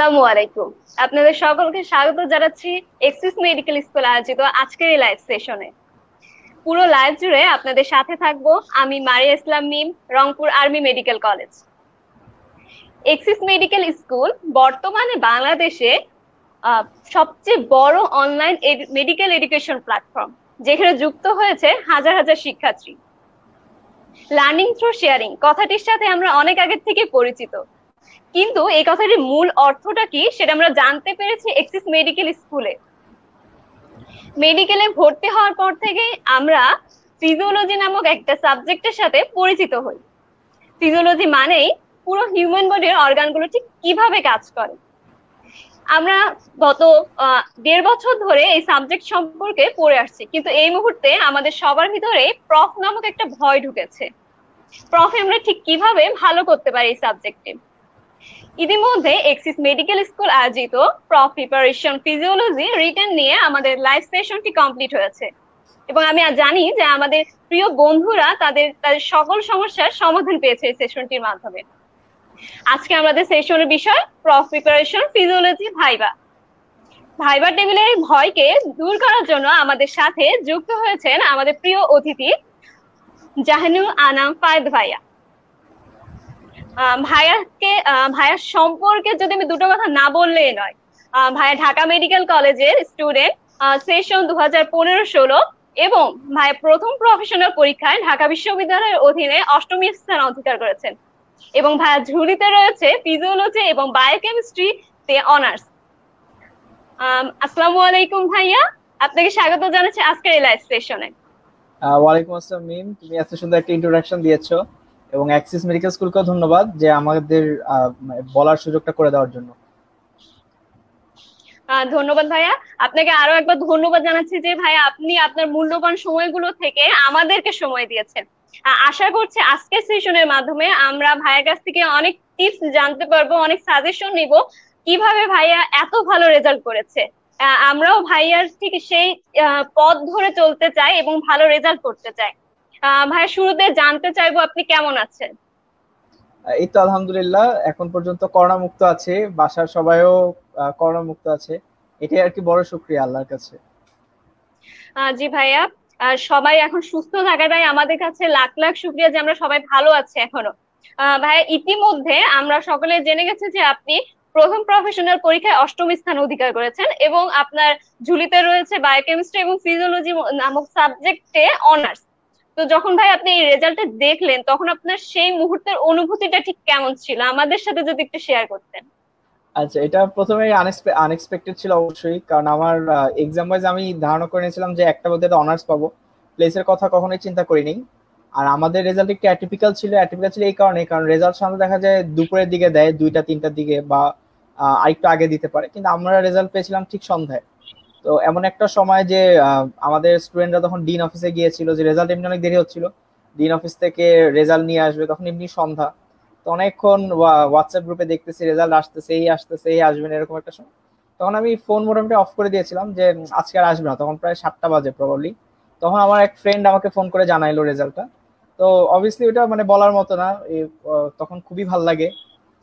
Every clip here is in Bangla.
আসসালামু আলাইকুম। আপনাদের সকলকে স্বাগত জানাচ্ছি এক্সিস মেডিকেল স্কুল আয়োজিত আজকের এই লাইভ সেশনে। পুরো লাইভ জুড়ে আপনাদের সাথে থাকবো আমি Maria Islam Mim, Rangpur army medical college. এক্সিস মেডিকেল স্কুল বর্তমানে বাংলাদেশে আহ, সবচেয়ে বড় অনলাইন মেডিকেল এডুকেশন প্ল্যাটফর্ম, যেখানে যুক্ত হয়েছে হাজার হাজার শিক্ষার্থী। লার্নিং থ্রু শেয়ারিং কথাটির সাথে আমরা অনেক আগে থেকে পরিচিত, কিন্তু এই কথাটির মূল অর্থটা কি সেটা আমরা জানতে পেরেছি এক্সিস মেডিকেল স্কুলে। মেডিকেলে ভর্তি হওয়ার পর থেকে আমরা ফিজিওলজি নামক একটা সাবজেক্টের সাথে পরিচিত হই। ফিজিওলজি মানেই পুরো হিউম্যান বডির অর্গানগুলো ঠিক কিভাবে কাজ করে। আমরা গত 1.5 বছর ধরে এই সাবজেক্ট সম্পর্কে পড়ে আসছি, কিন্তু এই মুহূর্তে আমাদের সবার ভিতরে প্রফ নামক একটা ভয় ঢুকেছে। প্রফে আমরা ঠিক কিভাবে ভালো করতে পারি এই সাবজেক্টে। ইতিমধ্যে এক্সিস মেডিকেল স্কুল আয়োজিত প্রফ প্রিপারেশন ফিজিওলজি রিটেন নিয়ে আমাদের লাইভ সেশনটি কমপ্লিট হয়েছে, এবং আমি জানি যে আমাদের প্রিয় বন্ধুরা তাদের তাদের সকল সমস্যার সমাধান পেয়েছে এই সেশনটির মাধ্যমে। আজকে আমাদের সেশনের বিষয় proof preparation physiology viva. Viva টেবিলের ভয়কে দূর করার জন্য আমাদের সাথে যুক্ত হয়েছেন আমাদের প্রিয় অতিথি জাহানুল আনাম ফায়েদ ভাইয়া। ভাইয়ার সম্পর্কে যদি আমি দুটো কথা না বললেই নয়। ভাইয়া ঢাকা মেডিকেল কলেজের স্টুডেন্ট, সেশন 2015-16, এবং ভাইয়া প্রথম প্রফেশনাল পরীক্ষায় ঢাকা বিশ্ববিদ্যালয়ের অধীনে 8ম স্থান অধিকার করেছেন, এবং ভাইয়া ঝুলিতে রয়েছে ফিজিওলজি এবং বায়োকেমিস্ট্রিতে অনার্স। আসসালামু আলাইকুম ভাইয়া, আপনাকে স্বাগত জানাচ্ছি আজকের এই লাইভ সেশনে। ওয়ালাইকুম আসসালাম মিম, তুমি এত সুন্দর একটা ইন্ট্রোডাকশন দিয়েছো এবং অ্যাক্সিস মেডিকেল স্কুলকেও ধন্যবাদ যে আমাদের বলার সুযোগটা করে দেওয়ার জন্য। ধন্যবাদ ভাইয়া। আপনাকে আরো একবার ধন্যবাদ জানাচ্ছি যে ভাইয়া আপনি আপনার মূল্যবান সময়গুলো থেকে আমাদেরকে সময় দিয়েছেন। আশা করছি আজকের সেশনের মাধ্যমে আমরা ভাইয়ার কাছ থেকে অনেক টিপস জানতে পারবো, অনেক সাজেশন নিব কিভাবে ভাইয়া এত ভালো রেজাল্ট করেছে। আমরাও ভাইয়ার ঠিক সেই পথ ধরে চলতে চাই এবং ভালো রেজাল্ট করতে চাই। ভাইয়া শুরুতে জানতে চাইবো আপনি কেমন আছেন? এই তো আলহামদুলিল্লাহ, এখন পর্যন্ত করোনা মুক্ত আছে, বাসার সবাইও করোনা মুক্ত আছে, এটাই আর কি বড় শুকরিয়া আল্লাহর কাছে। জি ভাইয়া, সবাই এখন সুস্থ থাকাটাই আমাদের কাছে লাখ লাখ শুক্রিয়া যে আমরা সবাই ভালো আছি এখনো। ভাইয়া, ইতিমধ্যে আমরা সকলে জেনে গেছি যে আপনি প্রথম প্রফেশনাল পরীক্ষায় 8ম স্থান অধিকার করেছেন, এবং আপনার ঝুলিতে রয়েছে বায়োকেমিস্ট্রি এবং ফিজিওলজি নামক সাবজেক্টে অনার্স। তো যখন ভাই আপনি এই রেজাল্টটা দেখলেন, তখন আপনার সেই মুহূর্তের অনুভূতিটা ঠিক কেমন ছিল, আমাদের সাথে যদি একটু শেয়ার করতেন। আচ্ছা, এটা প্রথমে আনএক্সপেক্টেড ছিল অবশ্যই, কারণ আমার এক্সাম ওয়াইজ আমি ধারণা করে নিয়েছিলাম যে একটা বোধহয় অনার্স পাবো, প্লেসের কথা কখনোই চিন্তা করিনি। আর আমাদের রেজাল্ট একটু অ্যাটিপিক্যাল ছিল, এই কারণ রেজাল্ট সাধারণত দেখা যায় দুপুরের দিকে দেয়, 2টা-3টার দিকে, বা আরেকটু আগে দিতে পারে, কিন্তু আমরা রেজাল্ট পেয়েছিলাম ঠিক সন্ধ্যায়। তো এমন একটা সময় যে আমাদের স্টুডেন্টরা তখন ডিন অফিসে গিয়েছিল, যে রেজাল্ট এমনি অনেক দেরি হচ্ছিল, ডিন অফিস থেকে রেজাল্ট নিয়ে আসবে, তখন এমনি সন্ধ্যা। তো অনেকক্ষণ হোয়াটসঅ্যাপ গ্রুপে দেখতেছি রেজাল্ট আসতেছে, এই আসতেছে, এই আসবে না, এরকম একটা সময়। তখন আমি ফোন মোটামুটি অফ করে দিয়েছিলাম যে আজকে আর আসবে না, তখন প্রায় 7টা বাজে প্রবাবলি। তখন আমার এক ফ্রেন্ড আমাকে ফোন করে জানাইলো রেজাল্টটা। তো অবভিয়াসলি ওটা মানে বলার মতো না, তখন খুবই ভাল লাগে,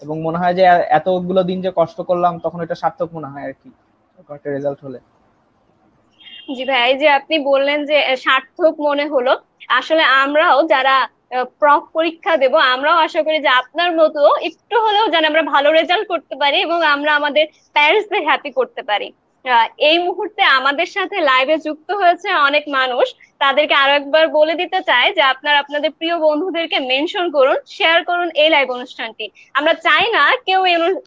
এবং মনে হয় যে এতগুলো দিন যে কষ্ট করলাম তখন এটা সার্থক মনে হয় আর কি, একটা রেজাল্ট হলে। জি ভাই, এই যে আপনি বললেন যে সার্থক মনে হলো, আসলে আমরাও যারা প্রফ পরীক্ষা দেব, আমরাও আশা করি যে আপনার মতো একটু হলেও যেন আমরা ভালো রেজাল্ট করতে পারি এবং আমরা আমাদের প্যারেন্টসদের হ্যাপি করতে পারি। এই মুহূর্তে আমাদের সাথে লাইভে যুক্ত হয়েছে অনেক মানুষ, তাদেরকে আরো একবার বলে দিতে চাই যে আপনারা আপনাদের প্রিয় বন্ধুদেরকে মেনশন করুন, শেয়ার করুন এই লাইভ অনুষ্ঠানটি। আমরা চাই না কেউ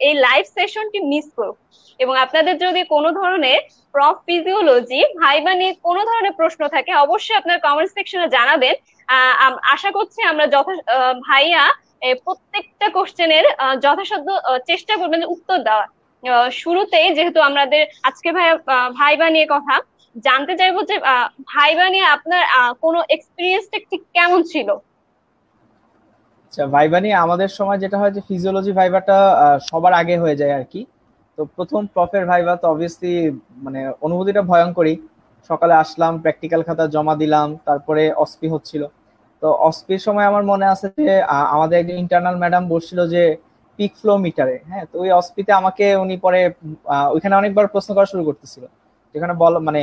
এই লাইভ সেশনটি মিস করুক। এবং আপনাদের যদি কোনো ধরনের প্রফ ফিজিওলজি ভাইবা নিয়ে কোনো ধরনের প্রশ্ন থাকে, অবশ্যই আপনার কমেন্ট সেকশনে জানাবেন। আশা করছি আমরা ভাইয়া প্রত্যেকটা কোশ্চেনের যথাসাধ্য চেষ্টা করবেন যে উত্তর দেওয়ার। শুরুতেই যেহেতু আমাদের আজকে ভাইবা নিয়ে কথা, জানতে চাইবো যে ভাইবা নিয়ে আপনার কোনো এক্সপিরিয়েন্সটা ঠিক কেমন ছিল? আচ্ছা, ভাইবা নিয়ে আমাদের সময় যেটা হয় যে ফিজিওলজি ভাইবাটা সবার আগে হয়ে যায় আর কি। তো প্রথম প্রফের ভাইবা তো অবভিয়াসলি মানে অনুভূতিটা ভয়ঙ্করই। সকালে আসলাম, প্র্যাকটিক্যাল খাতা জমা দিলাম, তারপরে অসপি হচ্ছিল। তো অসপির সময় আমার মনে আছে যে আমাদের একজন ইন্টারনাল ম্যাডাম বলছিল যে পিক ফ্লো মিটারে। হ্যাঁ, তো ওই অস্পিতে আমাকে উনি পরে ওইখানে অনেকবার প্রশ্ন করা শুরু করতেছিল, যেখানে বল মানে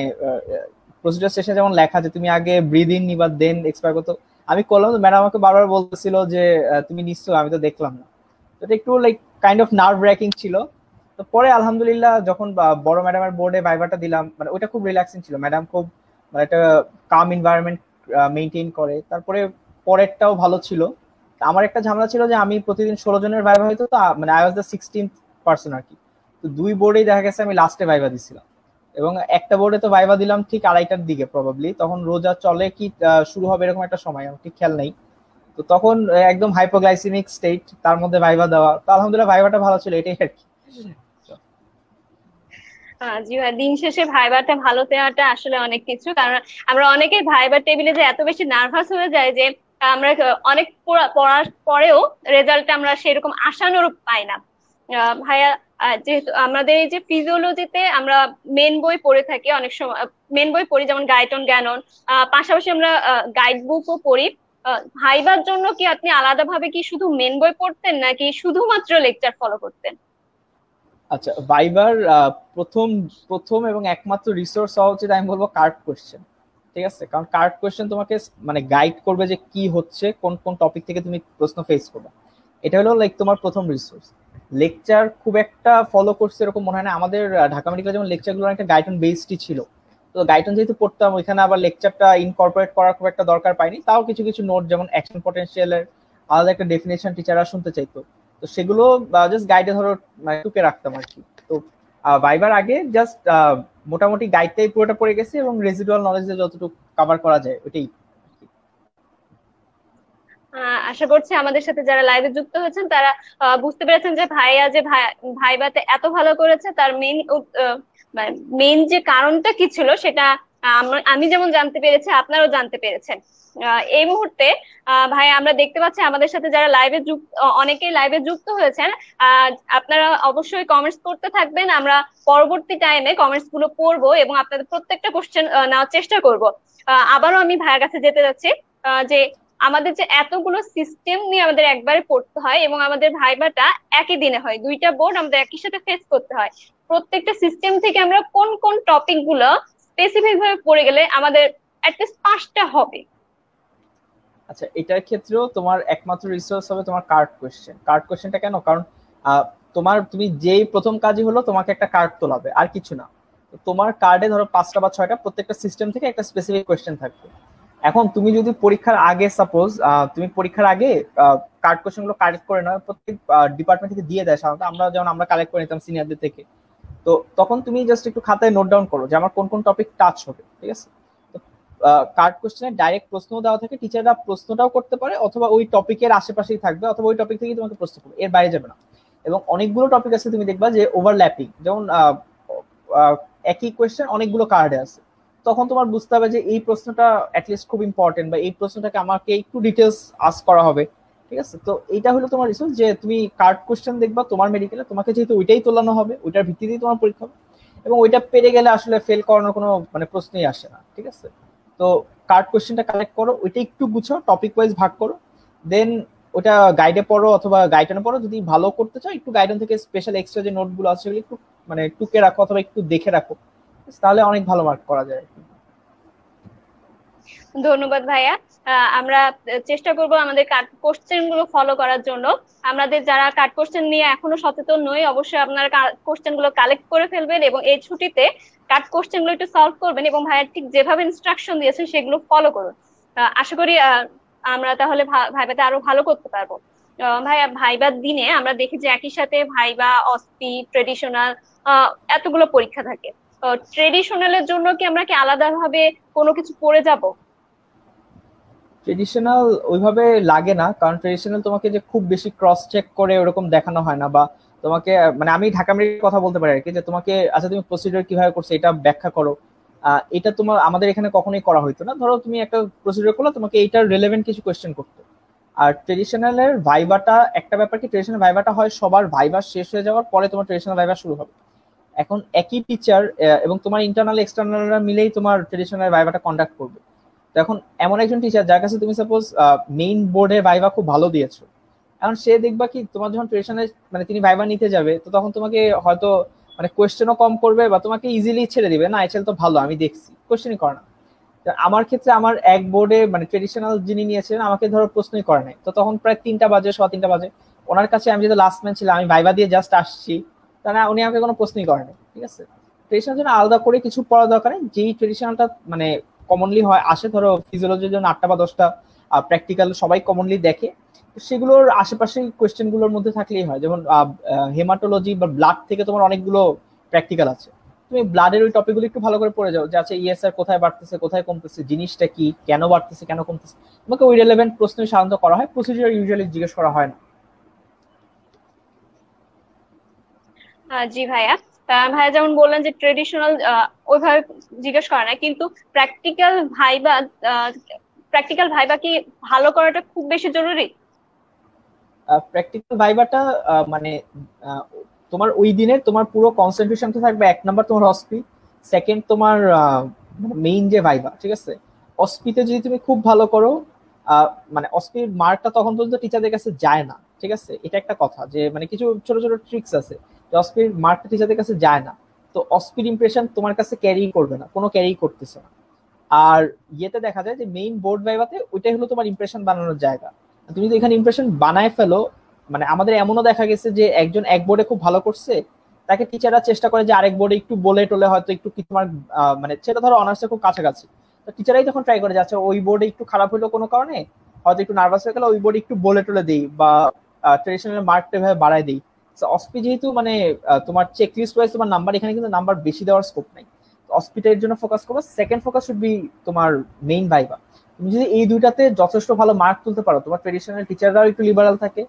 প্রসিডিউর সেশনে যেমন লেখা যে তুমি আগে ব্রিদ ইন নিবা দেন এক্সপায়ার করতো, আমি করলাম, তো ম্যাডাম আমাকে বারবার বলতেছিল যে তুমি নিশ্চয়, আমি তো দেখলাম না। তো এটা একটু like kind of nerve racking ছিল। তো পরে আলহামদুলিল্লাহ যখন বড় ম্যাডামের বোর্ডে ভাইভাটা দিলাম, মানে ওইটা খুব রিল্যাক্সিং ছিল, ম্যাডাম খুব মানে একটা কাম এনভায়রনমেন্ট মেনটেন করে। তারপরে পরেরটাও ভালো ছিল। আমার একটা ঝামেলা ছিল যে আমি প্রতিদিন 16 জনের ভাইভা হইতো, তো মানে I was the 16th person আর কি। তো দুই বোর্ডেই দেখা গেছে আমি লাস্টে ভাইভা দিছিলাম, এবং একটা বোর্ডে তো ভাইভা দিলাম ঠিক 2:30টার দিকে প্রবাবলি, তখন রোজা চলে কি শুরু হবে এরকম একটা সময়, আমার ঠিক খেয়াল নেই। তো তখন একদম হাইপোগ্লাইসেমিক স্টেট, তার মধ্যে ভাইভা দেওয়া, তো আলহামদুলিল্লাহ ভাইভাটা ভালো ছিল, এটাই আর কি। জি ভাই, দিন শেষে ভাইবাটা ভালো দেওয়াটা আসলে অনেক কিছু, কারণ আমরা অনেকেই ভাইবার টেবিলে যে এত বেশি নার্ভাস হয়ে যায় যে আমরা অনেক পড়ার পরেও রেজাল্ট আমরা সেরকম আশানুরূপ পাই না। ভাইয়া, যেহেতু আমাদের এই যে ফিজিওলজিতে আমরা মেন বই পড়ে থাকি, অনেক সময় মেন বই পড়ি যেমন গাইটন গ্যানন, পাশাপাশি আমরা গাইড বুকও পড়ি। ভাইবার জন্য কি আপনি আলাদাভাবে কি শুধু মেন বই পড়তেন নাকি শুধুমাত্র লেকচার ফলো করতেন? আচ্ছা, ভাইবার প্রথম প্রথম এবং একমাত্র রিসোর্স হওয়া উচিত আমি বলবো কার্ড কোশ্চেন। ঠিক আছে, কারণ কার্ড কোশ্চেন তোমাকে মানে গাইড করবে যে কি হচ্ছে, কোন কোন টপিক থেকে তুমি প্রশ্ন ফেস করবে। এটা হলো লাইক তোমার প্রথম রিসোর্স। লেকচার খুব একটা ফলো করছে এরকম মনে হয় না। আমাদের ঢাকা মেডিকেল যেমন লেকচারগুলো একটা গাইডন বেসডই ছিল, তো গাইডন যেহেতু পড়তাম ওইখানে আবার লেকচারটা ইনকর্পোরেট করার খুব একটা দরকার পাইনি। তাও কিছু কিছু নোট যেমন অ্যাকশন পটেনশিয়ালের আলাদা একটা ডেফিনেশন টিচাররা শুনতে চাইতো, তো সেগুলো জাস্ট গাইডে ধরো মানে টুকে রাখতাম আর কি। তো ভাইবার আগে জাস্ট মোটামুটি গাইডটাই পুরোটা পড়ে গেছে, এবং রেজিডুয়াল নলেজে যতটুকু কভার করা যায় ওইটাই। আশা করছি আমাদের সাথে যারা লাইভে যুক্ত হয়েছেন তারা বুঝতে পেরেছেন যে ভাইয়া যে ভাইবাতে এত ভালো করেছে, তার মেইন যে কারণটা কি ছিল সেটা আমি যেমন জানতে পেরেছি, আপনারাও জানতে পেরেছেন। এই মুহূর্তে ভাই আমরা দেখতে পাচ্ছি আমাদের সাথে যারা লাইভে যুক্ত, অনেকেই লাইভে যুক্ত হয়েছেন। আহ আপনারা অবশ্যই কমেন্টস করতে থাকবেন, আমরা পরবর্তী টাইমে কমেন্টস গুলো পড়বো এবং আপনাদের প্রত্যেকটা কোশ্চেন নেওয়ার চেষ্টা করব। আবারও আমি ভাইয়ের কাছে যেতে যাচ্ছি, যে আমাদের যে এতগুলো সিস্টেম নিয়ে আমাদের একবারে পড়তে হয় এবং আমাদের ভাইবাটা একই দিনে হয়, দুইটা বোর্ড আমাদের একই সাথে ফেস করতে হয়, প্রত্যেকটা সিস্টেম থেকে আমরা কোন কোন টপিক গুলো স্পেসিফিক ভাবে পড়ে গেলে আমাদের অ্যাটলিস্ট পাঁচটা হবে? আচ্ছা, এটার ক্ষেত্রেও তোমার একমাত্র রিসোর্স হবে তোমার কার্ড কোশ্চেন। কার্ড কোশ্চেনটা কেন? কারণ তুমি যেই প্রথম কাজই হলো তোমাকে একটা কার্ড তোলাবে, আর কিছু না। তোমার কার্ডে ধরো 5টা বা 6টা প্রত্যেকটা সিস্টেম থেকে একটা স্পেসিফিক কোশ্চেন থাকবে। এখন তুমি যদি পরীক্ষার আগে সাপোজ তুমি পরীক্ষার আগে কার্ড কোশ্চেন গুলো কালেক্ট করে নাও, প্রত্যেক ডিপার্টমেন্ট থেকে দিয়ে দেয় সাধারণত, আমরা কালেক্ট করে নিতাম সিনিয়রদের থেকে। তো তখন তুমি জাস্ট একটু খাতায় নোট ডাউন করো যে আমার কোন কোন টপিক টাচ হবে, ঠিক আছে। কার্ড কোশ্চেনে ডাইরেক্ট প্রশ্ন দেওয়া থাকে, টিচাররা প্রশ্নটাও করতে পারে, অথবা ওই টপিকের আশেপাশেই থাকবে, অথবা ওই টপিক থেকেই তোমাকে প্রশ্ন করবে, এর বাইরে যাবে না। এবং অনেকগুলো টপিক আছে তুমি দেখবা যে ওভারল্যাপিং, যেমন একই কোয়েশ্চেন অনেকগুলো কার্ডে আছে। তখন তোমার বুঝতে হবে যে এই প্রশ্নটা অ্যাটলিস্ট খুব ইম্পর্টেন্ট, বা এই প্রশ্নটাকে আমাকে একটু ডিটেলস আস্ক করা হবে। ঠিক আছে, তো এইটা হলো তোমার রিসোর্স, যে তুমি কার্ড কোশ্চেন দেখবা তোমার মেডিকেলে, তোমাকে যেহেতু ওইটাই তোলানো হবে, ওইটার ভিত্তিতেই তোমার পরীক্ষা হবে, এবং ওইটা পেরে গেলে আসলে ফেল করানোর কোনো মানে প্রশ্নই আসে না। ঠিক আছে, তো কার্ড কোশ্চেনটা কালেক্ট করো, ওইটা একটু গুছাও, টপিক ওয়াইজ ভাগ করো, দেন ওটা গাইডে পড়ো অথবা গাইডনে পড়ো। যদি ভালো করতে চাও একটু গাইডন থেকে স্পেশাল এক্সট্রা যে নোটগুলো আছে সেগুলো একটু মানে টুকে রাখো অথবা একটু দেখে রাখো, তাহলে অনেক ভালো মার্ক করা যায়। ধন্যবাদ ভাইয়া। আমরা চেষ্টা করব আমাদের কাট কোশ্চেন গুলো ফলো করার জন্য। আমাদের যারা কাট কোশ্চেন নিয়ে এখনো সচেতন নই, অবশ্যই আপনারা কোশ্চেন গুলো কালেক্ট করে ফেলবেন এবং এই ছুটিতে কাট কোশ্চেন গুলো একটু সলভ করবেন এবং ভাইয়া ঠিক যেভাবে ইনস্ট্রাকশন দিয়েছেন সেগুলো ফলো করুন। আশা করি আমরা তাহলে ভাইবাতে আরো ভালো করতে পারবো। ভাইয়া, ভাইবার দিনে আমরা দেখি যে একই সাথে ভাইবা, অসপি, ট্রেডিশনাল এতগুলো পরীক্ষা থাকে। ট্রেডিশনালের জন্য কি আমরা কি আলাদাভাবে কোনো কিছু পড়ে যাব? ট্রেডিশনাল ওইভাবে লাগে না, কারণ ট্রেডিশনাল তোমাকে যে খুব বেশি ক্রস চেক করে ওরকম দেখানো হয় না, বা তোমাকে মানে আমি ঢাকা মেডিকেল কথা বলতে পারি আর কি, যে তোমাকে আচ্ছা তুমি প্রসিডিউর কিভাবে করছো এটা ব্যাখ্যা করো। এটা তোমার আমাদের এখানে কখনোই করা হইতো না। ধরো তুমি একটা প্রসিডিউর করলে তোমাকে এইটার রিলেভেন্ট কিছু কোয়েশ্চেন করতো। আর ট্রেডিশনালের ভাইবাটা একটা ব্যাপার কি, ট্রেডিশনাল ভাইবাটা হয় সবার ভাইবা শেষ হয়ে যাওয়ার পরে তোমার ট্রেডিশনাল ভাইবা শুরু হবে। এখন একই টিচার এবং তোমার ইন্টারনাল এক্সটার্নালরা মিলেই তোমার ট্রেডিশনাল ভাইবাটা কন্ডাক্ট করবে। তো এখন এমন একজন টিচার যার কাছে তুমি সাপোজ মেইন বোর্ডে ভাইবা খুব ভালো দিয়েছো, এখন সে দেখবা কি তোমার যখন ট্রেডিশনাল মানে তিনি ভাইবা নিতে যাবে, তো তখন তোমাকে হয়তো মানে কোয়েশ্চেনও কম করবে বা তোমাকে ইজিলি ছেড়ে দিবে, না এছাড়া তো ভালো আমি দেখছি, কোয়েশ্চেনই করে না। তো আমার ক্ষেত্রে আমার এক বোর্ডে মানে ট্রেডিশনাল যিনি নিয়েছিলেন আমাকে ধরো প্রশ্নই করে নাই, তো তখন প্রায় 3টা বাজে, 3:15 বাজে। ওনার কাছে আমি যেহেতু লাস্ট ম্যান ছিলাম, আমি ভাইবা দিয়ে জাস্ট আসছি, তা না উনি আমাকে কোনো প্রশ্নই করেন নাই, ঠিক আছে। ট্রেডিশনাল জন্য আলাদা করে কিছু পড়া দরকার নেই, যেই ট্রেডিশনালটা মানে কমনলি হয় আসে, ধরো ফিজিওলজির জন্য 8টা বা 10টা প্র্যাকটিক্যাল সবাই কমনলি দেখে, তো সেগুলোর আশেপাশে কোয়েশ্চেন গুলোর মধ্যে থাকলেই হয়। যেমন হেমাটোলজি বা ব্লাড থেকে তোমার অনেকগুলো প্র্যাকটিক্যাল আছে, তুমি ব্লাডের ওই টপিকগুলো একটু ভালো করে পড়ে যাও, যে আচ্ছা ইএসআর কোথায় বাড়তেছে কোথায় কমতেছে, জিনিসটা কি, কেন বাড়তেছে কেন কমতেছে, তোমাকে ওই রিলেভেন্ট প্রশ্নই সাধারণত করা হয়, প্রসিডিউর ইউজুয়ালি জিজ্ঞেস করা হয় না। জি ভাইয়া। ভাইয়া যেমন বললেন যে ট্রেডিশনাল ওইভাবে জিজ্ঞেস করে না, কিন্তু প্র্যাকটিক্যাল ভাইবা প্র্যাকটিক্যাল ভাইবা কি ভালো করাটা খুব বেশি জরুরি? প্র্যাকটিক্যাল ভাইবাটা মানে আহ, তোমার ওই দিনে তোমার পুরো কনসেন্ট্রেশনটা থাকবে, 1 নাম্বার তোমার অসপি, সেকেন্ড তোমার মেইন যে ভাইবা, ঠিক আছে। অসপিতে যদি তুমি খুব ভালো করো, আহ, মানে অসপির মার্কটা তখন পর্যন্ত টিচারদের কাছে যায় না, ঠিক আছে, এটা একটা কথা, যে মানে কিছু ছোট ছোট ট্রিক্স আছে, যে অসপির মার্কটা টিচারদের কাছে যায় না, তো অসপির ইমপ্রেশন তোমার কাছে ক্যারি করবে না, কোনো ক্যারি করতেছে না। আর ইয়েতে দেখা যায় যে মেইন বোর্ড ভাইভাতে ওইটাই হলো তোমার ইমপ্রেশন বানানোর জায়গা। তুমি যদি এখানে ইমপ্রেশন বানায় ফেলো, মানে আমাদের এমনও দেখা গেছে যে একজন এক বোর্ডে খুব ভালো করছে, তাকে টিচাররা চেষ্টা করে যে আরেক বোর্ডে একটু বলে টলে হয়তো একটু কি তোমার মানে সেটা ধরো অনার্সের খুব কাছাকাছি, তো টিচারাই তখন ট্রাই করে যাচ্ছে ওই বোর্ডে একটু খারাপ হলো কোনো কারণে, হয়তো একটু নার্ভাস হয়ে গেলে ওই বোর্ডে একটু বলে টলে দিই বা ট্রেডিশনাল মার্কটা এভাবে বাড়ায় দিই। অসপি যেহেতু মানে তোমার চেক লিস্ট ওয়াইজ তোমার নাম্বার, এখানে কিন্তু নাম্বার বেশি দেওয়ার স্কোপ নাই, হসপিটালের জন্য ফোকাস করবো, সেকেন্ড ফোকাস শুড বি তোমার মেইন ভাইবা। তুমি যদি এই দুইটাতে যথেষ্ট ভালো মার্ক তুলতে পারো, তোমার ট্রেডিশনাল টিচাররাও একটু লিবারাল থাকে,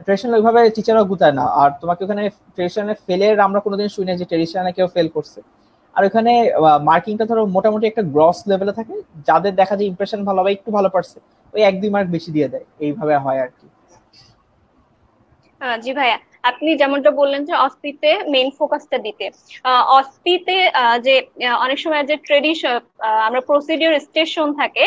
ট্রেডিশনাল ওইভাবে টিচাররাও গুতায় না, আর তোমাকে ওখানে ট্রেডিশনাল ফেলের আমরা কোনোদিন শুনি যে ট্রেডিশনালে কেউ ফেল করছে। আর ওখানে মার্কিংটা ধরো মোটামুটি একটা গ্রস লেভেলে থাকে, যাদের দেখা যায় ইমপ্রেশন ভালো বা একটু ভালো পারছে ওই 1-2 মার্ক বেশি দিয়ে দেয়, এইভাবে হয় আর কি। জি ভাইয়া, আপনি যেমনটা বললেন যে অস্পিতে মেইন ফোকাসটা দিতে, অস্পিতে যে অনেক সময় যে ট্রেডিশন আমরা প্রসিডিউর স্টেশন থাকে,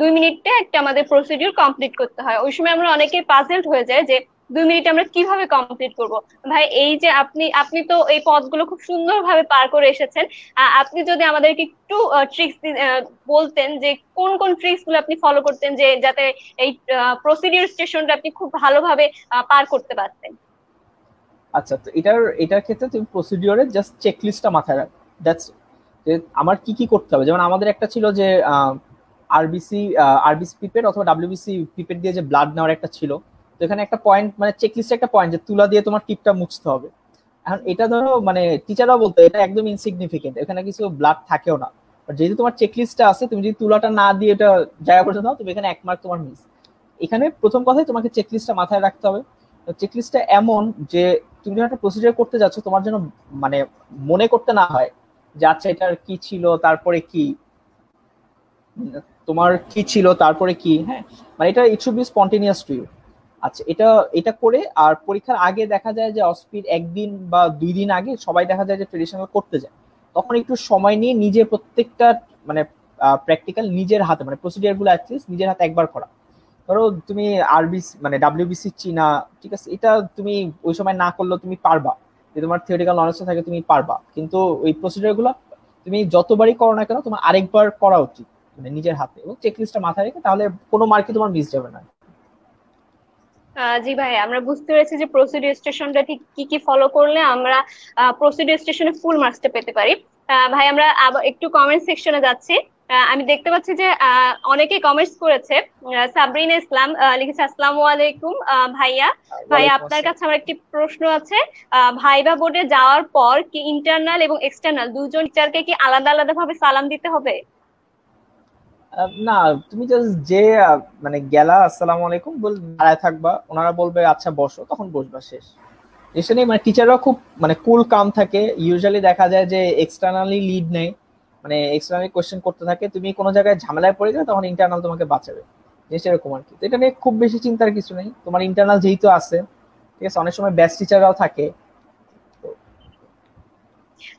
2 মিনিটে একটা আমাদের প্রসিডিউর কমপ্লিট করতে হয়, ওই সময় আমরা অনেকে পাজেলড হয়ে যায় যে 2 মিনিটে আমরা কিভাবে কমপ্লিট করব। ভাই এই যে আপনি আপনি তো এই পথগুলো খুব সুন্দরভাবে পার করে এসেছেন, আপনি যদি আমাদেরকে একটু ট্রিক্স বলতেন যে কোন কোন ট্রিক্স গুলো আপনি ফলো করতেন, যে যাতে এই প্রসিডিউর স্টেশনটা আপনি খুব ভালোভাবে পার করতে পারতেন। আচ্ছা, তো এটার ক্ষেত্রে তুমি প্রসিডিওরে জাস্ট চেকলিস্টটা মাথায় রাখো, দ্যাটস যে আমার কি কি করতে হবে। যেমন আমাদের একটা ছিল যে আরবিসি আরবিসি পিপেট অথবা ডাব্লিউবিসি পিপেট দিয়ে যে ব্লাড নেওয়ার একটা ছিল, তো এখানে একটা পয়েন্ট মানে চেকলিস্টে একটা পয়েন্ট যে তুলা দিয়ে তোমার টিপটা মুছতে হবে। এখন এটা ধরো মানে টিচাররাও বলতো এটা একদম ইনসিগনিফিকেন্ট, এখানে কিছু ব্লাড থাকেও না, আর যেহেতু তোমার চেকলিস্টটা আছে, তুমি যদি তুলাটা না দিয়ে এটা জায়গা করে দাও, তুমি এখানে 1 মার্ক তোমার মিস। এখানে প্রথম কথাই তোমাকে চেকলিস্টটা মাথায় রাখতে হবে। চেকলিস্টটা এমন যে তুমি যখন একটা প্রসিডিউর করতে যাচ্ছ, তোমার জন্য মানে মনে করতে না হয় যে আচ্ছা এটার কি ছিল তারপরে কি, তোমার কি ছিল তারপরে কি, হ্যাঁ, মানে এটা it should be spontaneous to you. আচ্ছা, এটা এটা করে আর পরীক্ষার আগে দেখা যায় যে অস্পিড 1 দিন বা 2 দিন আগে সবাই দেখা যায় যে ট্রেডিশনাল করতে যায়, তখন একটু সময় নিয়ে নিজে প্রত্যেকটা মানে প্র্যাকটিক্যাল নিজের হাতে মানে প্রসিডিউর গুলো অ্যাটলিস্ট নিজের হাতে একবার করা। ধরো তুমি আরবিসি মানে ডাব্লিউবিসি চিনা, ঠিক আছে, এটা তুমি ওই সময় না করলেও তুমি পারবা, যে তোমার থিওরিটিক্যাল নলেজ থাকে তুমি পারবা, কিন্তু ওই প্রসিডিউর গুলো তুমি যতবারই করো না কেন তোমার আরেকবার করা উচিত, মানে নিজের হাতে, এবং চেকলিস্টটা মাথায় রেখে, তাহলে কোনো মার্কে তোমার মিস যাবে না। জি ভাই, আমরা বুঝতে পেরেছি যে প্রসিডিউর স্টেশনটা ঠিক কি কি ফলো করলে আমরা প্রসিডিউর স্টেশনে ফুল মার্কসটা পেতে পারি। ভাই আমরা আবার একটু কমেন্ট সেকশনে যাচ্ছি। আমি দেখতে পাচ্ছি যে অনেকে কমেন্টস করেছে। সাবরিনা ইসলাম লিখেছে, আসসালামু আলাইকুম ভাইয়া। ভাইয়া ওয়ালাইকুম আপনার আসসালাম। কাছে আমার একটি প্রশ্ন আছে। ভাইবা বোর্ডে যাওয়ার পর কি ইন্টারনাল এবং এক্সটার্নাল দুজন টিচারকে কি আলাদা আলাদা ভাবে সালাম দিতে হবে? না, তুমি জাস্ট যে মানে গেলা আসসালামু আলাইকুম বল দাঁড়ায় থাকবা, ওনারা বলবে আচ্ছা বসো, তখন বসবা, শেষ। এসে নেই মানে টিচাররা খুব মানে কুল কাম থাকে, ইউজুয়ালি দেখা যায় যে এক্সটার্নালি লিড নেই, মানে এক্সটার্নালি কোশ্চেন করতে থাকে, তুমি কোনো জায়গায় ঝামেলায় পড়ে গেলে তখন ইন্টারনাল তোমাকে বাঁচাবে, জিনিসটা এরকম আর কি। তো এটা নিয়ে খুব বেশি চিন্তার কিছু নেই, তোমার ইন্টারনাল যেহেতু আছে, ঠিক আছে, অনেক সময় বেস্ট টিচাররাও থাকে।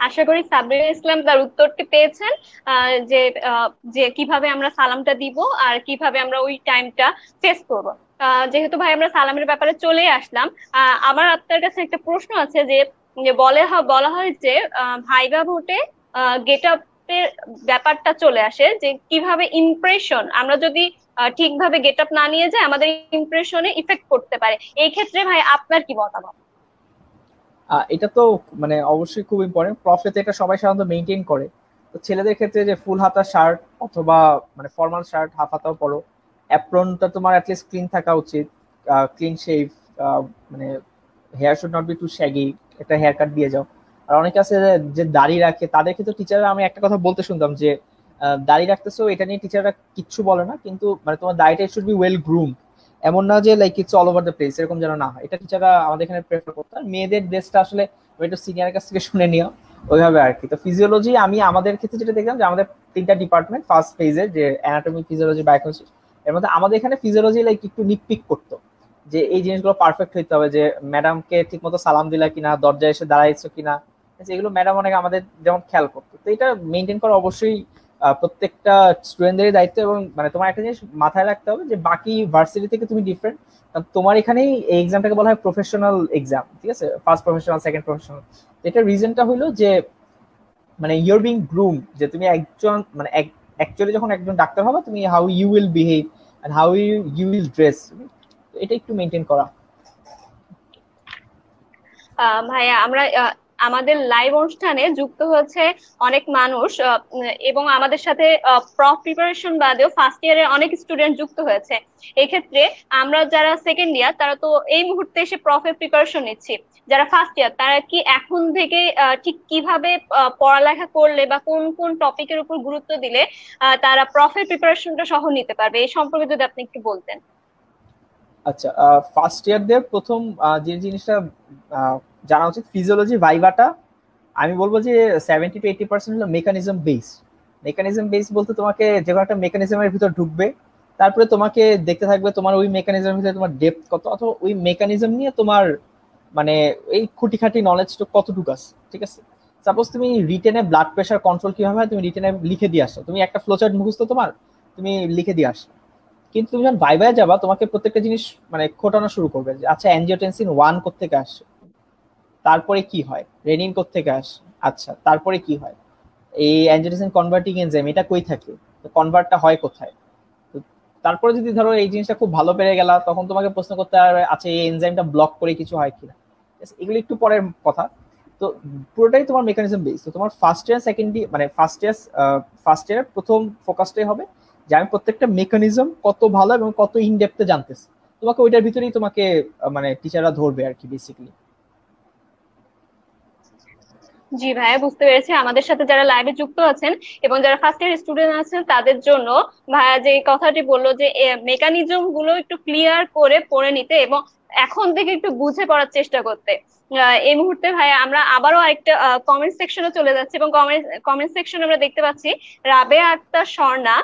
আশা করি সাবরিনা ইসলাম তার উত্তরটি পেয়েছেন, যে যে কিভাবে আমরা সালামটা দিব আর কিভাবে আমরা ওই টাইমটা ফেস করব। যেহেতু ভাই আমরা সালামের ব্যাপারে চলে আসলাম, আমার আপনার কাছে একটা প্রশ্ন আছে যে যে বলা হয় যে ভাইবা ভোটে গেট আপের ব্যাপারটা চলে আসে, যে কিভাবে ইমপ্রেশন আমরা যদি ঠিকভাবে গেট আপ না নিয়ে যাই আমাদের ইমপ্রেশনে ইফেক্ট করতে পারে। এই ক্ষেত্রে ভাই আপনার কি মতামত? এটা তো মানে অবশ্যই খুব ইম্পর্টেন্ট, প্রফেট এটা সবাই সাধারণত মেনটেন করে। তো ছেলেদের ক্ষেত্রে যে ফুল হাতা শার্ট অথবা মানে ফর্মাল শার্ট হাফ হাতাও পরো, অ্যাপ্রনটা তোমার অ্যাটলিস্ট ক্লিন থাকা উচিত, ক্লিন শেভ, মানে hair should not be too shaggy, একটা হেয়ার কাট দিয়ে যাও। আর অনেকে আছে যে দাড়ি রাখে, তাদের ক্ষেত্রে টিচাররা আমি একটা কথা বলতে শুনতাম যে দাড়ি রাখতেছো এটা নিয়ে টিচাররা কিচ্ছু বলে না, কিন্তু মানে তোমার দাড়িটা শুড বি ওয়েল গ্রুম, এমন না যে like it's all over the place, এরকম যেন না হয়। এটা টিচাররা আমাদের এখানে প্রেফার করতো। আর মেয়েদের ড্রেসটা আসলে ওই একটু সিনিয়রের কাছ থেকে শুনে নিও ওইভাবে আর কি। তো ফিজিওলজি আমি আমাদের ক্ষেত্রে যেটা দেখলাম যে আমাদের তিনটা ডিপার্টমেন্ট ফার্স্ট ফেজের যে অ্যানাটমি, ফিজিওলজি, বায়োকেমিস্ট্রি, এর মধ্যে আমাদের এখানে ফিজিওলজি লাইক একটু নিকপিক করতো যে এই জিনিসগুলো পারফেক্ট হইতে হবে, যে ম্যাডামকে ঠিক মতো সালাম দিলা কিনা, দরজায় এসে দাঁড়াইছো কিনা, এগুলো ম্যাডাম অনেক আমাদের যেমন খেয়াল করতো। তো এটা মেনটেন করা অবশ্যই প্রত্যেকটা স্টুডেন্টদেরই দায়িত্ব। এবং মানে তোমার একটা জিনিস মাথায় রাখতে হবে যে বাকি ভার্সিটি থেকে তুমি ডিফারেন্ট, তোমার এখানেই এই এক্সামটাকে বলা হয় প্রফেশনাল এক্সাম, ঠিক আছে, ফার্স্ট প্রফেশনাল, সেকেন্ড প্রফেশনাল। এটার রিজনটা হলো যে মানে ইউর বিং গ্রুম, যে তুমি একজন মানে অ্যাকচুয়ালি যখন একজন ডাক্তার হবে তুমি how you will behave and how you will dress, এটা একটু মেনটেন করা। ভাইয়া আমরা আমাদের লাইভ অনুষ্ঠানে যুক্ত হয়েছে অনেক মানুষ, এবং আমাদের সাথে প্রফ প্রিপারেশন বাদেও ফার্স্ট ইয়ারের অনেক স্টুডেন্ট যুক্ত হয়েছে। এক্ষেত্রে আমরা যারা সেকেন্ড ইয়ার তারা তো এই মুহূর্তে এসে প্রফের প্রিপারেশন নিচ্ছি, যারা ফার্স্ট ইয়ার তারা কি এখন থেকে ঠিক কিভাবে পড়ালেখা করলে বা কোন কোন টপিকের উপর গুরুত্ব দিলে তারা প্রফের প্রিপারেশনটা সহ নিতে পারবে, এই সম্পর্কে যদি আপনি একটু বলতেন। আচ্ছা, ফার্স্ট ইয়ারদের প্রথম যে জিনিসটা জানা উচিত, ফিজিওলজি ভাইভাটা আমি বলবো যে 70 to 80% হলো মেকানিজম বেস। মেকানিজম বেস বলতে তোমাকে যে কোনো একটা মেকানিজমের ভিতর ঢুকবে, তারপরে তোমাকে দেখতে থাকবে তোমার ওই মেকানিজমের ভিতরে তোমার ডেপথ কত, অথবা ওই মেকানিজম নিয়ে তোমার মানে এই খুঁটিখাটি নলেজটা কতটুকু আছে, ঠিক আছে। সাপোজ তুমি রিটেনে ব্লাড প্রেশার কন্ট্রোল কিভাবে হয় তুমি রিটেনে লিখে দিয়ে আসো, তুমি একটা ফ্লোচার্ট মুখস্থ তোমার, তুমি লিখে দিয়ে আসো। কিন্তু তুমি যখন ভাইভায় যাবা তোমাকে প্রত্যেকটা জিনিস মানে খোটানো শুরু করবে যে আচ্ছা অ্যাঞ্জিওটেনসিন 1 কোত্থেকে আসে, তারপরে কি হয়, রেনিন কোত্থেকে আসে, আচ্ছা তারপরে কি হয়, এই অ্যাঞ্জিওটেনসিন কনভার্টিং এনজাইম এটা কই থাকে, কনভার্টটা হয় কোথায়। তো তারপরে যদি ধরো এই জিনিসটা খুব ভালো পেরে গেলা, তখন তোমাকে প্রশ্ন করতে হবে আচ্ছা এই এনজাইমটা ব্লক করে কিছু হয় কিনা। এগুলো একটু পরের কথা। তো পুরোটাই তোমার মেকানিজম বেস। তো তোমার ফার্স্ট ইয়ার সেকেন্ড ইয়ার মানে ফার্স্ট ইয়ার প্রথম ফোকাসটাই হবে যে আমি প্রত্যেকটা মেকানিজম কত ভালো এবং কত ইন ডেপথে জানতেছি, তোমাকে ওইটার ভিতরেই তোমাকে মানে টিচাররা ধরবে আর কি বেসিক্যালি। জি ভাইয়া, বুঝতে পেরেছি। আমাদের সাথে যারা লাইভে যুক্ত আছেন এবং যারা ফার্স্ট ইয়ার স্টুডেন্ট আছেন তাদের জন্য ভাইয়া যে কথাটি বললো যে মেকানিজম গুলো একটু ক্লিয়ার করে পড়ে নিতে এবং এখন থেকে একটু বুঝে পড়ার চেষ্টা করতে। এই মুহূর্তে ভাইয়া আমরা আবারও আরেকটা কমেন্ট সেকশনে চলে যাচ্ছি এবং কমেন্ট সেকশনে আমরা দেখতে পাচ্ছি রাবেয়া আক্তার স্বর্ণা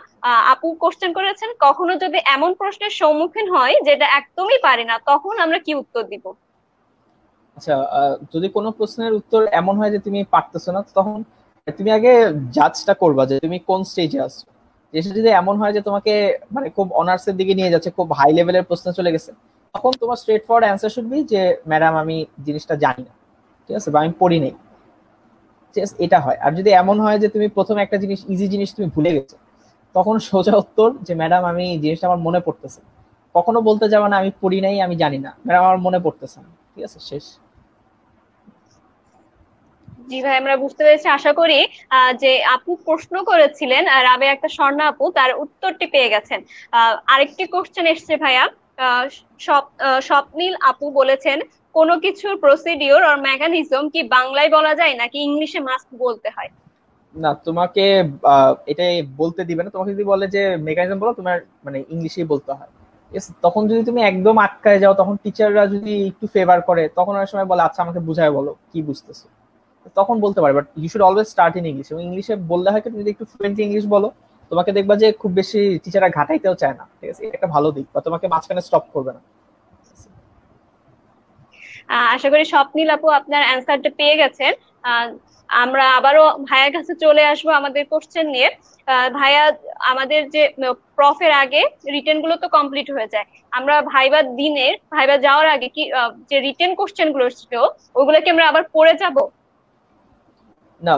আপু কোশ্চেন করেছেন, কখনো যদি এমন প্রশ্নের সম্মুখীন হয় যেটা একদমই পারি না তখন আমরা কি উত্তর দিব? আচ্ছা, যদি কোনো প্রশ্নের উত্তর এমন হয় যে তুমি পারতেছো না, তখন তুমি আগে জাজটা করবা যে তুমি কোন স্টেজে আছো। যেটা যদি এমন হয় যে তোমাকে মানে খুব অনার্সের দিকে নিয়ে যাচ্ছে, খুব হাই লেভেলের প্রশ্ন চলে গেছে, তখন তোমার straight forward answer should be যে ম্যাডাম আমি জিনিসটা জানি না, ঠিক আছে, বা আমি পড়ি নাই, ঠিক আছে, এটা হয়। আর যদি এমন হয় যে তুমি প্রথমে একটা জিনিস ইজি জিনিস তুমি ভুলে গেছো, তখন সোজা উত্তর যে ম্যাডাম আমি জিনিসটা আমার মনে পড়তেছে। কখনো বলতে যাবে না আমি পড়ি নাই আমি জানি না, ম্যাডাম আমার মনে পড়তেছে না, ঠিক আছে, শেষ। জি ভাই, আমরা বুঝতে পেরেছি। আশা করি যে আপু প্রশ্ন করেছিলেন রাবে একটা স্বর্ণা আপু তার উত্তরটি পেয়ে গেছেন। আরেকটি কোশ্চেন এসছে ভাইয়া। স্বপ্নীল আপু বলেছেন কোনো কিছুর প্রসিডিওর আর মেকানিজম কি বাংলায় বলা যায় নাকি ইংলিশে মাস্ট বলতে হয়? না, তোমাকে এটাই বলতে দিবে না। তোমাকে যদি বলে যে মেকানিজম বলো, তোমার মানে ইংলিশেই বলতে হয়। Yes, তখন যদি তুমি একদম আটকায় যাও, তখন টিচাররা যদি একটু ফেভার করে, তখন অনেক সময় বলে আচ্ছা আমাকে বুঝায় বলো কি বুঝতেছো, তখন বলতে পারে। But you should always start in English. এবং ইংলিশে বললে হয় কি, তুমি যদি একটু ফ্লুয়েন্টলি ইংলিশ বলো, তোমাকে দেখবা যে খুব বেশি টিচাররা ঘাটাইতেও চায় না, ঠিক আছে, এটা একটা ভালো দিক, বা তোমাকে মাঝখানে স্টপ করবে না। আশা করি স্বপ্নীল আপু আপনার অ্যান্সারটা পেয়ে গেছেন। আমরা আবারও ভাইয়ার কাছে চলে আসবো আমাদের কোশ্চেন নিয়ে। ভাইয়া, আমাদের যে প্রফের আগে রিটেন গুলো তো কমপ্লিট হয়ে যায়, আমরা ভাইবা যাওয়ার আগে কি যে রিটেন কোশ্চেন গুলো ছিল ওগুলোকে আমরা আবার পড়ে যাব? না,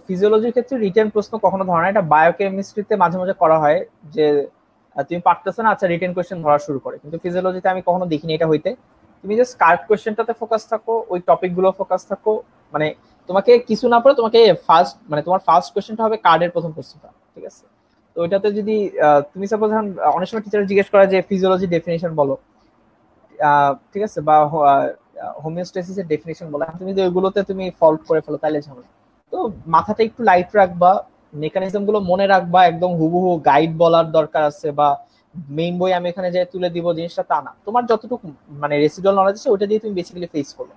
ফিজিওলজির ক্ষেত্রে রিটেন প্রশ্ন কখনো ধরে না, এটা বায়োকেমিস্ট্রিতে মাঝে মাঝে করা হয় যে তুমি পারতেছো না, আচ্ছা রিটেন কোশ্চেন ধরা শুরু করে, কিন্তু ফিজিওলজিতে আমি কখনো দেখিনি এটা হইতে। তুমি জাস্ট কার্ড কোশ্চেনটাতে ফোকাস থাকো, ওই টপিক গুলো ফোকাস থাকো, মানে তোমাকে কিছু না পড়ে তোমাকে ফার্স্ট মানে তোমার ফার্স্ট কোশ্চেনটা হবে কার্ডের প্রথম প্রশ্নটা, ঠিক আছে? তো ওইটাতে যদি তুমি সাপোজ অনেক সময় টিচার জিজ্ঞেস করা যে ফিজিওলজি ডেফিনেশন বলো, ঠিক আছে, বা হোমিওস্টেসিসের ডেফিনেশন বলো, তুমি যদি ওইগুলোতে তুমি ফল্ট করে ফেলো তাহলে ঝামেলা। তো মাথাটা একটু লাইট রাখবা, মেকানিজম গুলো মনে রাখবা, একদম হুবহু গাইড বলার দরকার আছে বা মেইন বই আমি এখানে যে তুলে দিব জিনিসটা তা না, তোমার যতটুকু মানে রেসিডুয়াল নলেজ আছে ওটা দিয়ে তুমি বেসিক্যালি ফেস করো।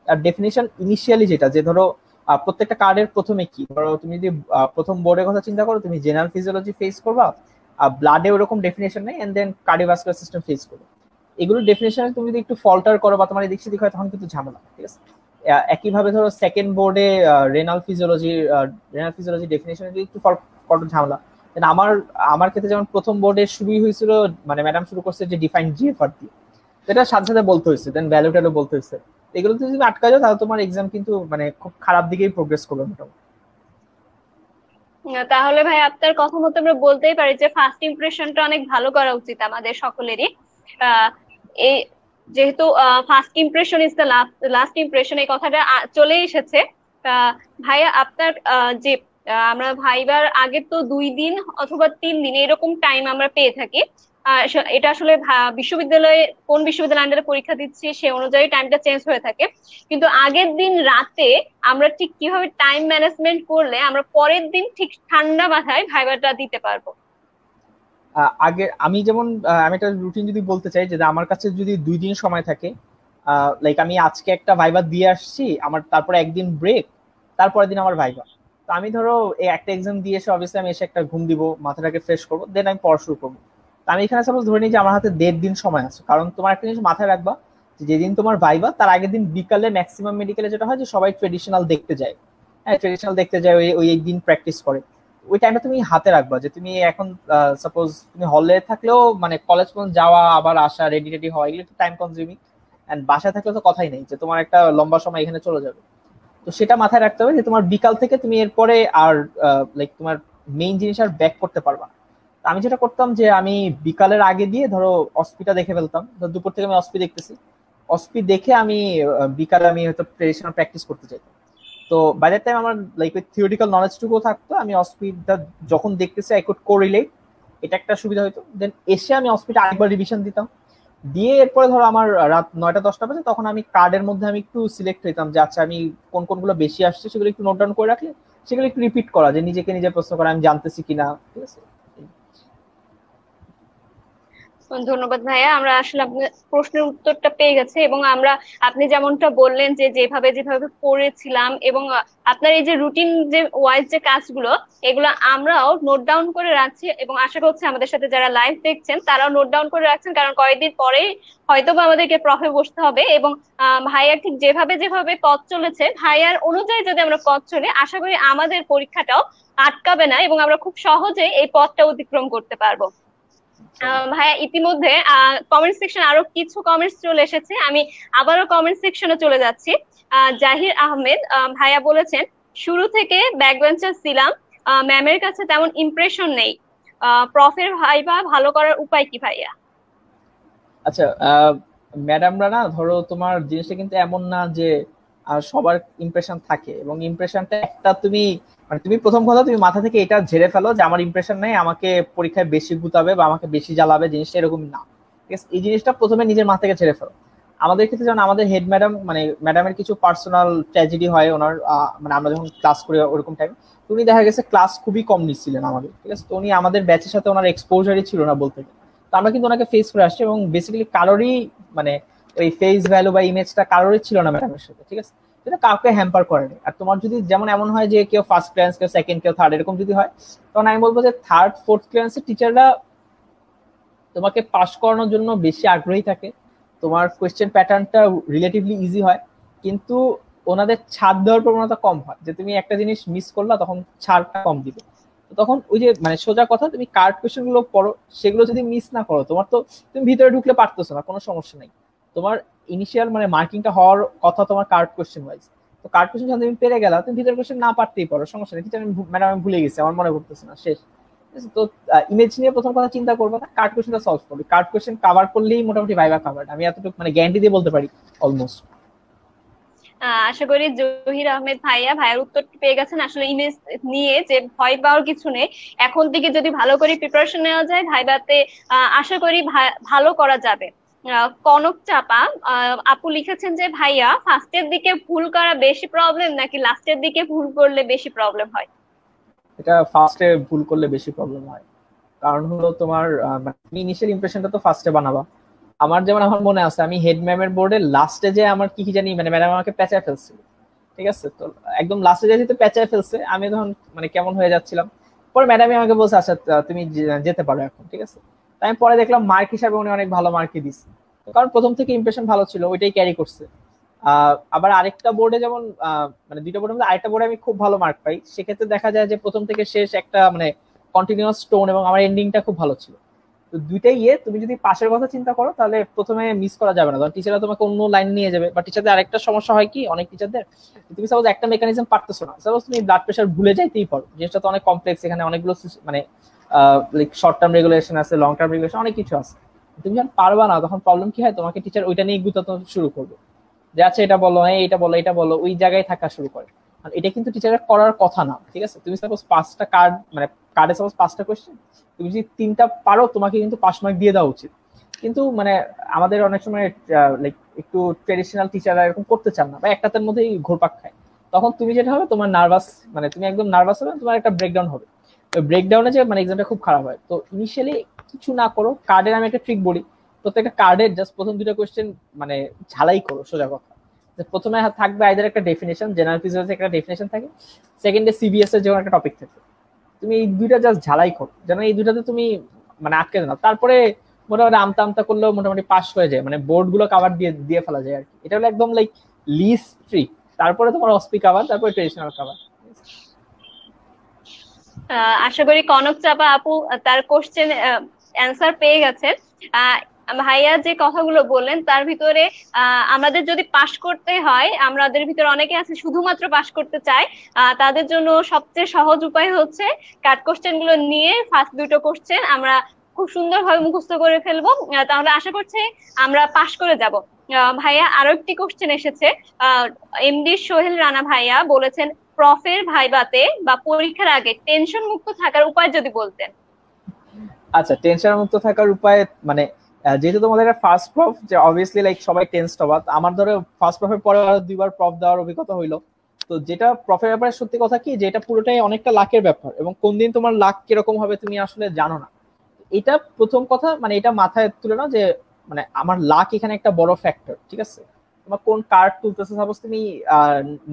আর ডেফিনেশন ইনিশিয়ালি যেটা, যে ধরো প্রত্যেকটা কার্ডের প্রথমে কি, ধরো তুমি যদি প্রথম বোর্ডের কথা চিন্তা করো, তুমি জেনারেল ফিজিওলজি ফেস করবা, ব্লাডে ওরকম ডেফিনেশন নেই, and then cardiovascular system face করবে। এগুলো ডেফিনেশনে তুমি যদি একটু ফল্টার করো বা তোমার এদিক সেদিক হয় তখন কিন্তু ঝামেলা, ঠিক আছে? একইভাবে ধরো সেকেন্ড বোর্ডে রেনাল ফিজিওলজি ডেফিনেশনে যদি একটু ফল্ট ঝামেলা। আমার আমার ক্ষেত্রে যেমন প্রথম বোর্ডে শুরুই হয়েছিল, মানে ম্যাডাম শুরু করছে যে ডিফাইন জিএফআর দিয়ে, এটা সাথে সাথে বলতে হয়েছে, দেন ভ্যালু ট্যালু বলতে হয়েছে। এগুলো যদি তুমি আটকা যাও তাহলে তোমার এক্সাম কিন্তু মানে খুব খারাপ দিকেই প্রোগ্রেস করবে মোটামুটি। তাহলে ভাই আপনার কথা মতো আমরা বলতেই পারি যে ফার্স্ট ইমপ্রেশনটা অনেক ভালো করা উচিত আমাদের সকলেরই। আহ এই যেহেতু first impression is the last impression, এই কথাটা চলে এসেছে। ভাইয়া আপনার যে আমরা ভাইবার আগে তো 2 দিন অথবা 3 দিন এরকম টাইম আমরা পেয়ে থাকি। এটা আসলে বিশ্ববিদ্যালয়ে কোন বিশ্ববিদ্যালয় আন্ডারে পরীক্ষা দিচ্ছি সে অনুযায়ী টাইমটা চেঞ্জ হয়ে থাকে। কিন্তু আগের দিন রাতে আমরা ঠিক কিভাবে টাইম ম্যানেজমেন্ট করলে আমরা পরের দিন ঠিক ঠান্ডা মাথায় ভাইবাটা দিতে পারবো? আগে আমি যেমন আমি একটা রুটিন যদি বলতে চাই, যে আমার কাছে যদি 2 দিন সময় থাকে, লাইক আমি আজকে একটা ভাইবা দিয়ে আসছি, আমার তারপরে একদিন ব্রেক, তারপরের দিন আমার ভাইবা। তো আমি ধরো এই একটা এক্সাম দিয়ে এসে অবভিয়াসলি আমি এসে একটা ঘুম দিব, মাথাটাকে ফ্রেশ করবো, দেন আমি পড়া শুরু করবো। তো আমি এখানে সাপোজ ধরে নিই যে আমার হাতে 1.5 দিন সময় আছে, কারণ তোমার একটা জিনিস মাথায় রাখবা, যে যেদিন তোমার ভাইবা তার আগের দিন বিকালে ম্যাক্সিমাম মেডিকেলে যেটা হয় যে সবাই ট্রেডিশনাল দেখতে যায়। হ্যাঁ, ট্রেডিশনাল দেখতে যায়, ওই ওই একদিন প্র্যাকটিস করে। ওই টাইমটা তুমি হাতে রাখবা, যে তুমি এখন সাপোজ তুমি হলে থাকলেও মানে কলেজ পর্যন্ত যাওয়া আবার আসা রেডি রেডি হওয়া এগুলো একটু টাইম কনজিউমিং, এন্ড বাসায় থাকলে তো কথাই নেই, যে তোমার একটা লম্বা সময় এখানে চলে যাবে। তো সেটা মাথায় রাখতে হবে যে তোমার বিকাল থেকে তুমি এরপরে আর লাইক তোমার মেইন জিনিস আর ব্যাক করতে পারবা না। তো আমি যেটা করতাম যে আমি বিকালের আগে দিয়ে ধরো অস্পিটা দেখে ফেলতাম, দুপুর থেকে আমি অস্পি দেখতেছি, অস্পি দেখে আমি বিকালে আমি হয়তো ট্রেডিশনাল প্র্যাকটিস করতে চাইতাম। তো বাই দ্যাট টাইম আমার লাইক ওই থিওরিটিক্যাল নলেজটুকু থাকতো, আমি অস্পিডটা যখন দেখতেছি আই কুড কোরিলেট, এটা একটা সুবিধা হতো। দেন এসে আমি অস্পিডটা আরেকবার রিভিশন দিতাম, দিয়ে এরপরে ধরো আমার রাত 9টা 10টা বাজে, তখন আমি কার্ডের মধ্যে আমি একটু সিলেক্ট হইতাম যে আচ্ছা আমি কোন কোনগুলো বেশি আসছে সেগুলো একটু নোট ডাউন করে রাখলে সেগুলো একটু রিপিট করা, যে নিজেকে নিজে প্রশ্ন করা আমি জানতেছি কিনা, ঠিক আছে? ধন্যবাদ ভাইয়া, আমরা আসলে আপনার প্রশ্নের উত্তরটা পেয়ে গেছি এবং আমরা আপনি যেমনটা বললেন যে যেভাবে যেভাবে পড়েছিলাম এবং আপনার এই যে রুটিন যে ওয়াইজ যে কাজগুলো এগুলো আমরাও নোট ডাউন করে রাখছি এবং আশা করছি আমাদের সাথে যারা লাইভ দেখছেন তারাও নোট ডাউন করে রাখছেন, কারণ কয়েকদিন পরেই হয়তো বা আমাদেরকে প্রফে বসতে হবে। এবং ভাইয়ার ঠিক যেভাবে যেভাবে পথ চলেছে ভাইয়ার অনুযায়ী যদি আমরা পথ চলি আশা করি আমাদের পরীক্ষাটাও আটকাবে না এবং আমরা খুব সহজেই এই পথটা অতিক্রম করতে পারবো। ভাইয়া ইতিমধ্যে কমেন্ট সেকশন আরো কিছু কমেন্টস চলে এসেছে, আমি আবারও কমেন্ট সেকশনে চলে যাচ্ছি। জাহির আহমেদ ভাইয়া বলেছেন, শুরু থেকে ব্যাকবেঞ্চার ছিলাম, ম্যামের কাছে তেমন ইমপ্রেশন নেই, প্রফের ভাইবা ভালো করার উপায় কি ভাইয়া? আচ্ছা, ম্যাডামরা না ধরো তোমার জিনিসটা কিন্তু এমন না যে সবার ইমপ্রেশন থাকে, এবং ইমপ্রেশনটা একটা তুমি মানে তুমি প্রথম কথা তুমি মাথা থেকে এটা ঝেড়ে ফেলো যে আমার ইমপ্রেশন নেই, আমাকে পরীক্ষায় বেশি গুতাবে বা আমাকে বেশি জ্বালাবে, জিনিসটা এরকম না, ঠিক আছে? এই জিনিসটা প্রথমে নিজের মাথা থেকে ঝেড়ে ফেলো। আমাদের ক্ষেত্রে যেমন আমাদের হেড ম্যাডাম মানে ম্যাডামের কিছু পার্সোনাল ট্র্যাজেডি হয় ওনার, মানে আমরা যখন ক্লাস করি ওরকম টাইম উনি দেখা গেছে ক্লাস খুবই কম নিচ্ছিলেন আমাদের, ঠিক আছে? তো উনি আমাদের ব্যাচের সাথে ওনার এক্সপোজারই ছিল না বলতে গেলে। তো আমরা কিন্তু ওনাকে ফেস করে আসছি, এবং বেসিক্যালি কারোরই মানে ওই ফেস ভ্যালু বা ইমেজটা কারোরই ছিল না ম্যাডামের সাথে, ঠিক আছে? সেটা কাউকে হ্যাম্পার করেনি। আর তোমার যদি যেমন এমন হয় যে কেউ ফার্স্ট ক্লাস, কেউ সেকেন্ড, কেউ থার্ড এরকম যদি হয়, তখন আমি বলবো যে থার্ড ফোর্থ ক্লাসের টিচাররা তোমাকে পাস করানোর জন্য বেশি আগ্রহী থাকে, তোমার কোয়েশ্চেন প্যাটার্নটা রিলেটিভলি ইজি হয়, কিন্তু ওনাদের ছাড় দেওয়ার প্রবণতা কম হয়, যে তুমি একটা জিনিস মিস করলা তখন ছাড়টা কম দিবে। তখন ওই যে মানে সোজা কথা, তুমি কার্ড কোয়েশ্চেন গুলো পড়ো, সেগুলো যদি মিস না করো, তোমার তো তুমি ভিতরে ঢুকলে পারতেছো না, কোনো সমস্যা নেই। তোমার ইনিশিয়াল মানে মার্কিংটা হওয়ার কথা তোমার কার্ড কোয়েশ্চেন ওয়াইজ। তো কার্ড কোয়েশ্চেন যখন তুমি পেরে গেলা, তুমি ভিতরে কোয়েশ্চেন না পারতেই পারো, সমস্যা নেই। টিচার ম্যাডাম আমি ভুলে গেছি, আমার মনে পড়তেছে না, শেষ। তো ইমেজ নিয়ে প্রথম কথা চিন্তা করবে না, কার্ড কোয়েশ্চেনটা সলভ করবে। কার্ড কোয়েশ্চেন কভার করলেই মোটামুটি ভাইবা কভার, আমি এতটুকু মানে গ্যারান্টি দিয়ে বলতে পারি অলমোস্ট। আশা করি জহির আহমেদ ভাইয়ার উত্তর পেয়ে গেছেন। আসলে ইমেজ নিয়ে যে ভয় পাওয়ার কিছু নেই, এখন থেকে যদি ভালো করে প্রিপারেশন নেওয়া যায় ভাইভাতে আশা করি ভালো করা যাবে। কনক চাপা আপু লিখেছেন যে ভাইয়া ফার্স্টের দিকে ভুল করা বেশি প্রবলেম নাকি লাস্টের দিকে ভুল করলে বেশি প্রবলেম হয়? এটা ফার্স্টে ভুল করলে বেশি প্রবলেম হয়। কারণ হলো তোমার তুমি ইনিশিয়াল ইমপ্রেশনটা তো ফার্স্টে বানাবা। আমার যেমন আমার মনে আছে, আমি হেড ম্যামের বোর্ডে লাস্টে যে আমার কি কি জানি মানে ম্যাডাম আমাকে পেঁচায় ফেলছিল, ঠিক আছে? তো একদম লাস্টে যেতে পেঁচায় ফেলছে, আমি তখন মানে কেমন হয়ে যাচ্ছিলাম। পরে ম্যাডামই আমাকে বলছে আচ্ছা তুমি যেতে পারো এখন, ঠিক আছে? তাই আমি পরে দেখলাম মার্ক হিসাবে উনি অনেক ভালো মার্কই দিচ্ছে, কারণ প্রথম থেকে ইমপ্রেশন ভালো ছিল, ওইটাই ক্যারি করছে। আবার আরেকটা বোর্ডে যেমন মানে দুইটা বোর্ডের মধ্যে আরেকটা বোর্ডে আমি খুব ভালো মার্ক পাই, সেক্ষেত্রে দেখা যায় যে প্রথম থেকে শেষ একটা মানে কন্টিনিউয়াস টোন, এবং আমার এন্ডিংটা খুব ভালো ছিল। তো দুইটাই তুমি যদি পাশের কথা চিন্তা করো তাহলে প্রথমে মিস করা যাবে না, কারণ টিচাররা তোমাকে অন্য লাইন নিয়ে যাবে। বা টিচারদের আরেকটা সমস্যা হয় কি, অনেক টিচারদের, তুমি সাপোজ একটা মেকানিজম পারতেছো না, সাপোজ তুমি ব্লাড প্রেশার ভুলে যাইতেই পারো, জিনিসটা তো অনেক কমপ্লেক্স, এখানে অনেকগুলো মানে লাইক শর্ট টার্ম রেগুলেশন আছে, লং টার্ম রেগুলেশন, অনেক কিছু আছে। তুমি যখন পারবা না, তখন প্রবলেম কি হয়, তোমাকে টিচার ওইটা নিয়ে গুতাতে শুরু করবে, যে আচ্ছা এটা বলো, হ্যাঁ এটা বলো, এটা বলো, ওই জায়গায় থাকা শুরু করে। আর এটা কিন্তু টিচারের করার কথা না, ঠিক আছে? তুমি সাপোজ পাঁচটা কার্ড মানে কার্ডে সাপোজ পাঁচটা কোয়েশ্চেন, তুমি যদি তিনটা পারো তোমাকে কিন্তু পাস মার্ক দিয়ে দেওয়া উচিত। কিন্তু মানে আমাদের অনেক সময় লাইক একটু ট্রেডিশনাল টিচাররা এরকম করতে চান না, বা একটাতের মধ্যেই ঘুরপাক খায়। তখন তুমি যেটা হবে, তোমার নার্ভাস মানে তুমি একদম নার্ভাস হবে, তোমার একটা ব্রেকডাউন হবে। ওই ব্রেকডাউনে যে মানে এক্সামটা খুব খারাপ হয়। তো ইনিশিয়ালি কিছু না করো, কার্ডের আমি একটা ট্রিক বলি, প্রত্যেকটা কার্ডের জাস্ট প্রথম দুটো কোয়েশ্চেন মানে ঝালাই করো, সোজা কথা। প্রথমে থাকবে আইদার একটা ডেফিনেশন, জেনারেল ফিজিক্স একটা ডেফিনেশন থাকে, সেকেন্ডে সিবিএস এর যেমন একটা টপিক থাকে। তুমি এই দুইটা জাস্ট ঝালাই করো, যেন এই দুইটাতে তুমি মানে আটকে দাও। তারপরে মোটামুটি আমতা আমতা করলেও মোটামুটি পাস হয়ে যায়, মানে বোর্ড গুলো কাভার দিয়ে দিয়ে ফেলা যায় আর কি। এটা হলো একদম লাইক লিস্ট ট্রিক। তারপরে তোমার অস্পি কাভার, তারপরে ট্রেডিশনাল কাভার। আশা করি কনক চাপা আপু তার কোশ্চেন অ্যান্সার পেয়ে গেছেন। ভাইয়া যে কথাগুলো বললেন তার ভিতরে আমাদের যদি পাশ করতে হয়, আমাদের ভিতরে অনেকে আছে শুধুমাত্র পাশ করতে চায়, তাদের জন্য সবচেয়ে সহজ উপায় হচ্ছে কাট কোশ্চেন গুলো নিয়ে ফার্স্ট দুটো কোশ্চেন আমরা খুব সুন্দরভাবে মুখস্থ করে ফেলবো, তাহলে আশা করছি আমরা পাশ করে যাব। ভাইয়া আরো একটি কোশ্চেন এসেছে। এমডি সোহেল রানা ভাইয়া বলেছেন প্রফের ভাইবাতে বা পরীক্ষার আগে টেনশন মুক্ত থাকার উপায় যদি বলতেন। আচ্ছা, টেনশন মুক্ত থাকার উপায় মানে যেহেতু তোমাদের ফার্স্ট প্রফ, যে অবভিয়াসলি লাইক সবাই টেন্সড হবা, আমার ধরো ফার্স্ট প্রফের পরে দুইবার প্রফ দেওয়ার অভিজ্ঞতা হইলো। তো যেটা প্রফের ব্যাপারে সত্যি কথা কি, যে এটা পুরোটাই অনেকটা লাকের ব্যাপার, এবং কোন দিন তোমার লাক কিরকম হবে তুমি আসলে জানো না। এটা প্রথম কথা, মানে এটা মাথায় তুলে নাও যে মানে আমার লাক এখানে একটা বড় ফ্যাক্টর, ঠিক আছে? তোমার কোন কার্ড তুলতেছে, সাপোজ তুমি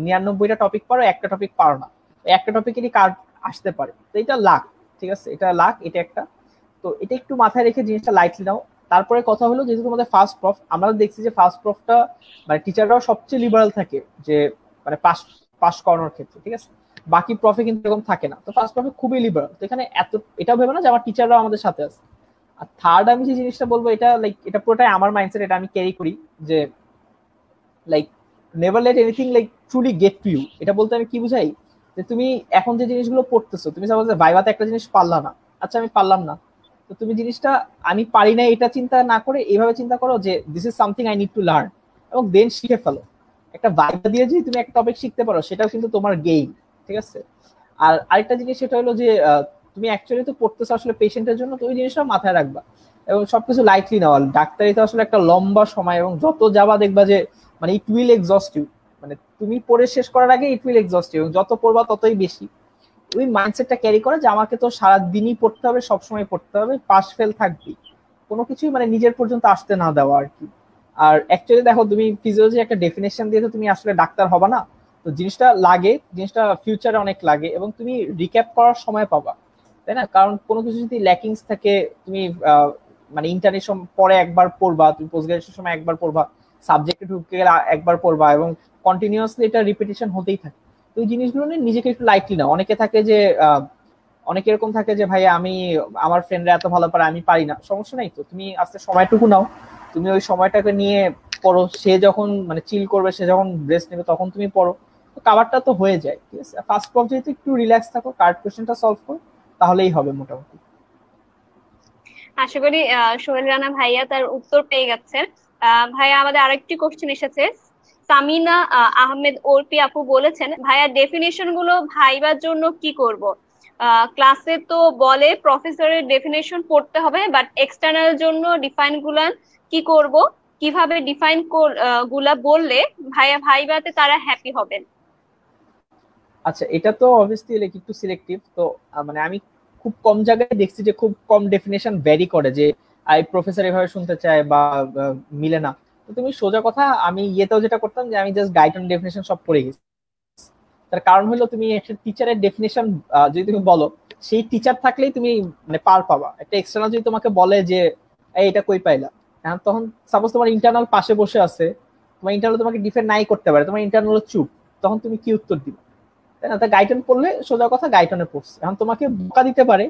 99টা টপিক পারো, একটা টপিক পারো না, একটা টপিকেরই কার্ড আসতে পারে, তো এটা লাক, ঠিক আছে? এটা লাক, এটা একটা। তো এটা একটু মাথায় রেখে জিনিসটা লাইটলি নাও। তারপরে কথা হলো, যেহেতু তোমাদের ফার্স্ট প্রফ, আমরা দেখছি যে ফার্স্ট প্রফটা মানে টিচাররাও সবচেয়ে লিবারাল থাকে, যে মানে পাস পাস করানোর ক্ষেত্রে, ঠিক আছে? বাকি প্রফে কিন্তু এরকম থাকে না। তো ফার্স্ট প্রফে খুবই লিবারাল, তো এখানে এত এটাও ভেবে না যে আমার টিচাররাও আমাদের সাথে আছে। আর থার্ড আমি যে জিনিসটা বলবো, এটা লাইক এটা পুরোটাই আমার মাইন্ডসেট, এটা আমি ক্যারি করি, যে like never let anything like truly get to you. এটা বলতে আমি কি বুঝাই, যে তুমি এখন যে জিনিসগুলো পড়তেছো, তুমি সাপোজ ভাইভাতে একটা জিনিস পারলা না, আচ্ছা আমি পারলাম না, তো তুমি জিনিসটা আমি পারি না এটা চিন্তা না করে এইভাবে চিন্তা করো যে this is something I need to learn, এবং দেন শিখে ফেলো। একটা ভাইভা দিয়ে যদি তুমি একটা টপিক শিখতে পারো, সেটাও কিন্তু তোমার গেইন, ঠিক আছে? আর আরেকটা জিনিস সেটা হলো যে তুমি অ্যাকচুয়ালি তো পড়তেছো আসলে পেশেন্টের জন্য, তো ওই জিনিসটা মাথায় রাখবা, এবং সবকিছু লাইটলি নেওয়া। ডাক্তারি তো আসলে একটা লম্বা সময়, এবং যত যাবা দেখবা যে মানে ইট উইল এক্সস্ট ইউ, মানে তুমি পড়ে শেষ করার আগে ইট উইল এক্সস্ট ইউ, এবং যত পড়বা ততই বেশি। ওই মাইন্ডসেটটা ক্যারি করে যে আমাকে তো সারাদিনই পড়তে হবে, সবসময় পড়তে হবে, পাস ফেল থাকবেই, কোনো কিছুই মানে নিজের পর্যন্ত আসতে না দেওয়া আর কি। আর অ্যাকচুয়ালি দেখো, তুমি ফিজিওলজি একটা ডেফিনেশন দিয়ে তো তুমি আসলে ডাক্তার হবা না। তো জিনিসটা লাগে, জিনিসটা ফিউচারে অনেক লাগে, এবং তুমি রিক্যাপ করার সময় পাবা, তাই না? কারণ কোনো কিছু যদি ল্যাকিংস থাকে, তুমি মানে ইন্টারনেট পরে একবার পড়বা, তুমি পোস্ট গ্রাজুয়েশন সময় একবার পড়বা, সাবজেক্টে ঢুকে গেলে একবার পড়বা এবং কন্টিনিউয়াসলি এটা রিপিটিশন হতেই থাকে। তো এই জিনিসগুলো নিয়ে নিজেকে একটু লাইটলি নাও। অনেকে থাকে যে অনেকে এরকম থাকে যে ভাই আমি আমার ফ্রেন্ডরা এত ভালো পারে আমি পারি না, সমস্যা নাই তো, তুমি আজকে সময়টুকু নাও, তুমি ওই সময়টাকে নিয়ে পড়ো, সে যখন মানে চিল করবে, সে যখন ব্রেস্ট নেবে তখন তুমি পড়ো, তো কাভারটা তো হয়ে যায়। ঠিক আছে, ফার্স্ট পর্যায়ে একটু রিল্যাক্স থাকো, কার্ড কোশ্চেনটা সলভ করো, তাহলেই হবে মোটামুটি। আশা করি সোহেল রানা ভাইয়া তার উত্তর পেয়ে গেছেন। ভাইয়া আমাদের আরেকটি কোশ্চেন এসেছে। সামিনা আহমেদ ওরপি আপু বলেছেন, ভাইয়া ডেফিনেশন গুলো ভাইবার জন্য কি করব? ক্লাসে তো বলে প্রফেসরের ডেফিনেশন পড়তে হবে, বাট এক্সটার্নাল জন্য ডিফাইন গুলা কি করব? কিভাবে ডিফাইন গুলা বললে ভাইয়া ভাইবাতে তারা হ্যাপি হবেন? আচ্ছা, এটা তো অবভিয়াসলি একটু সিলেক্টিভ। তো মানে আমি খুব কম জায়গায় দেখছি যে খুব কম ডেফিনেশন ভ্যারি করে, যে আই প্রফেসর এভাবে শুনতে চায় বা মিলে না। তো তুমি সোজা কথা, আমি ইয়েতেও যেটা করতাম যে আমি জাস্ট গাইড অন ডেফিনেশন সব পড়ে গেছি। তার কারণ হলো তুমি একটা টিচারের ডেফিনেশন যদি তুমি বলো, সেই টিচার থাকলেই তুমি মানে পার পাবা। একটা এক্সটার্নাল যদি তোমাকে বলে যে এই এটা কই পাইলা, তখন সাপোজ তোমার ইন্টারনাল পাশে বসে আছে, তোমার ইন্টারনাল তোমাকে ডিফেন্ড নাই করতে পারে, তোমার ইন্টারনাল চুপ, তখন তুমি কি উত্তর দিবে? তাই না? তা গাইটন পড়লে সোজা কথা গাইটনে পড়ছে, এখন তোমাকে বোকা দিতে পারে,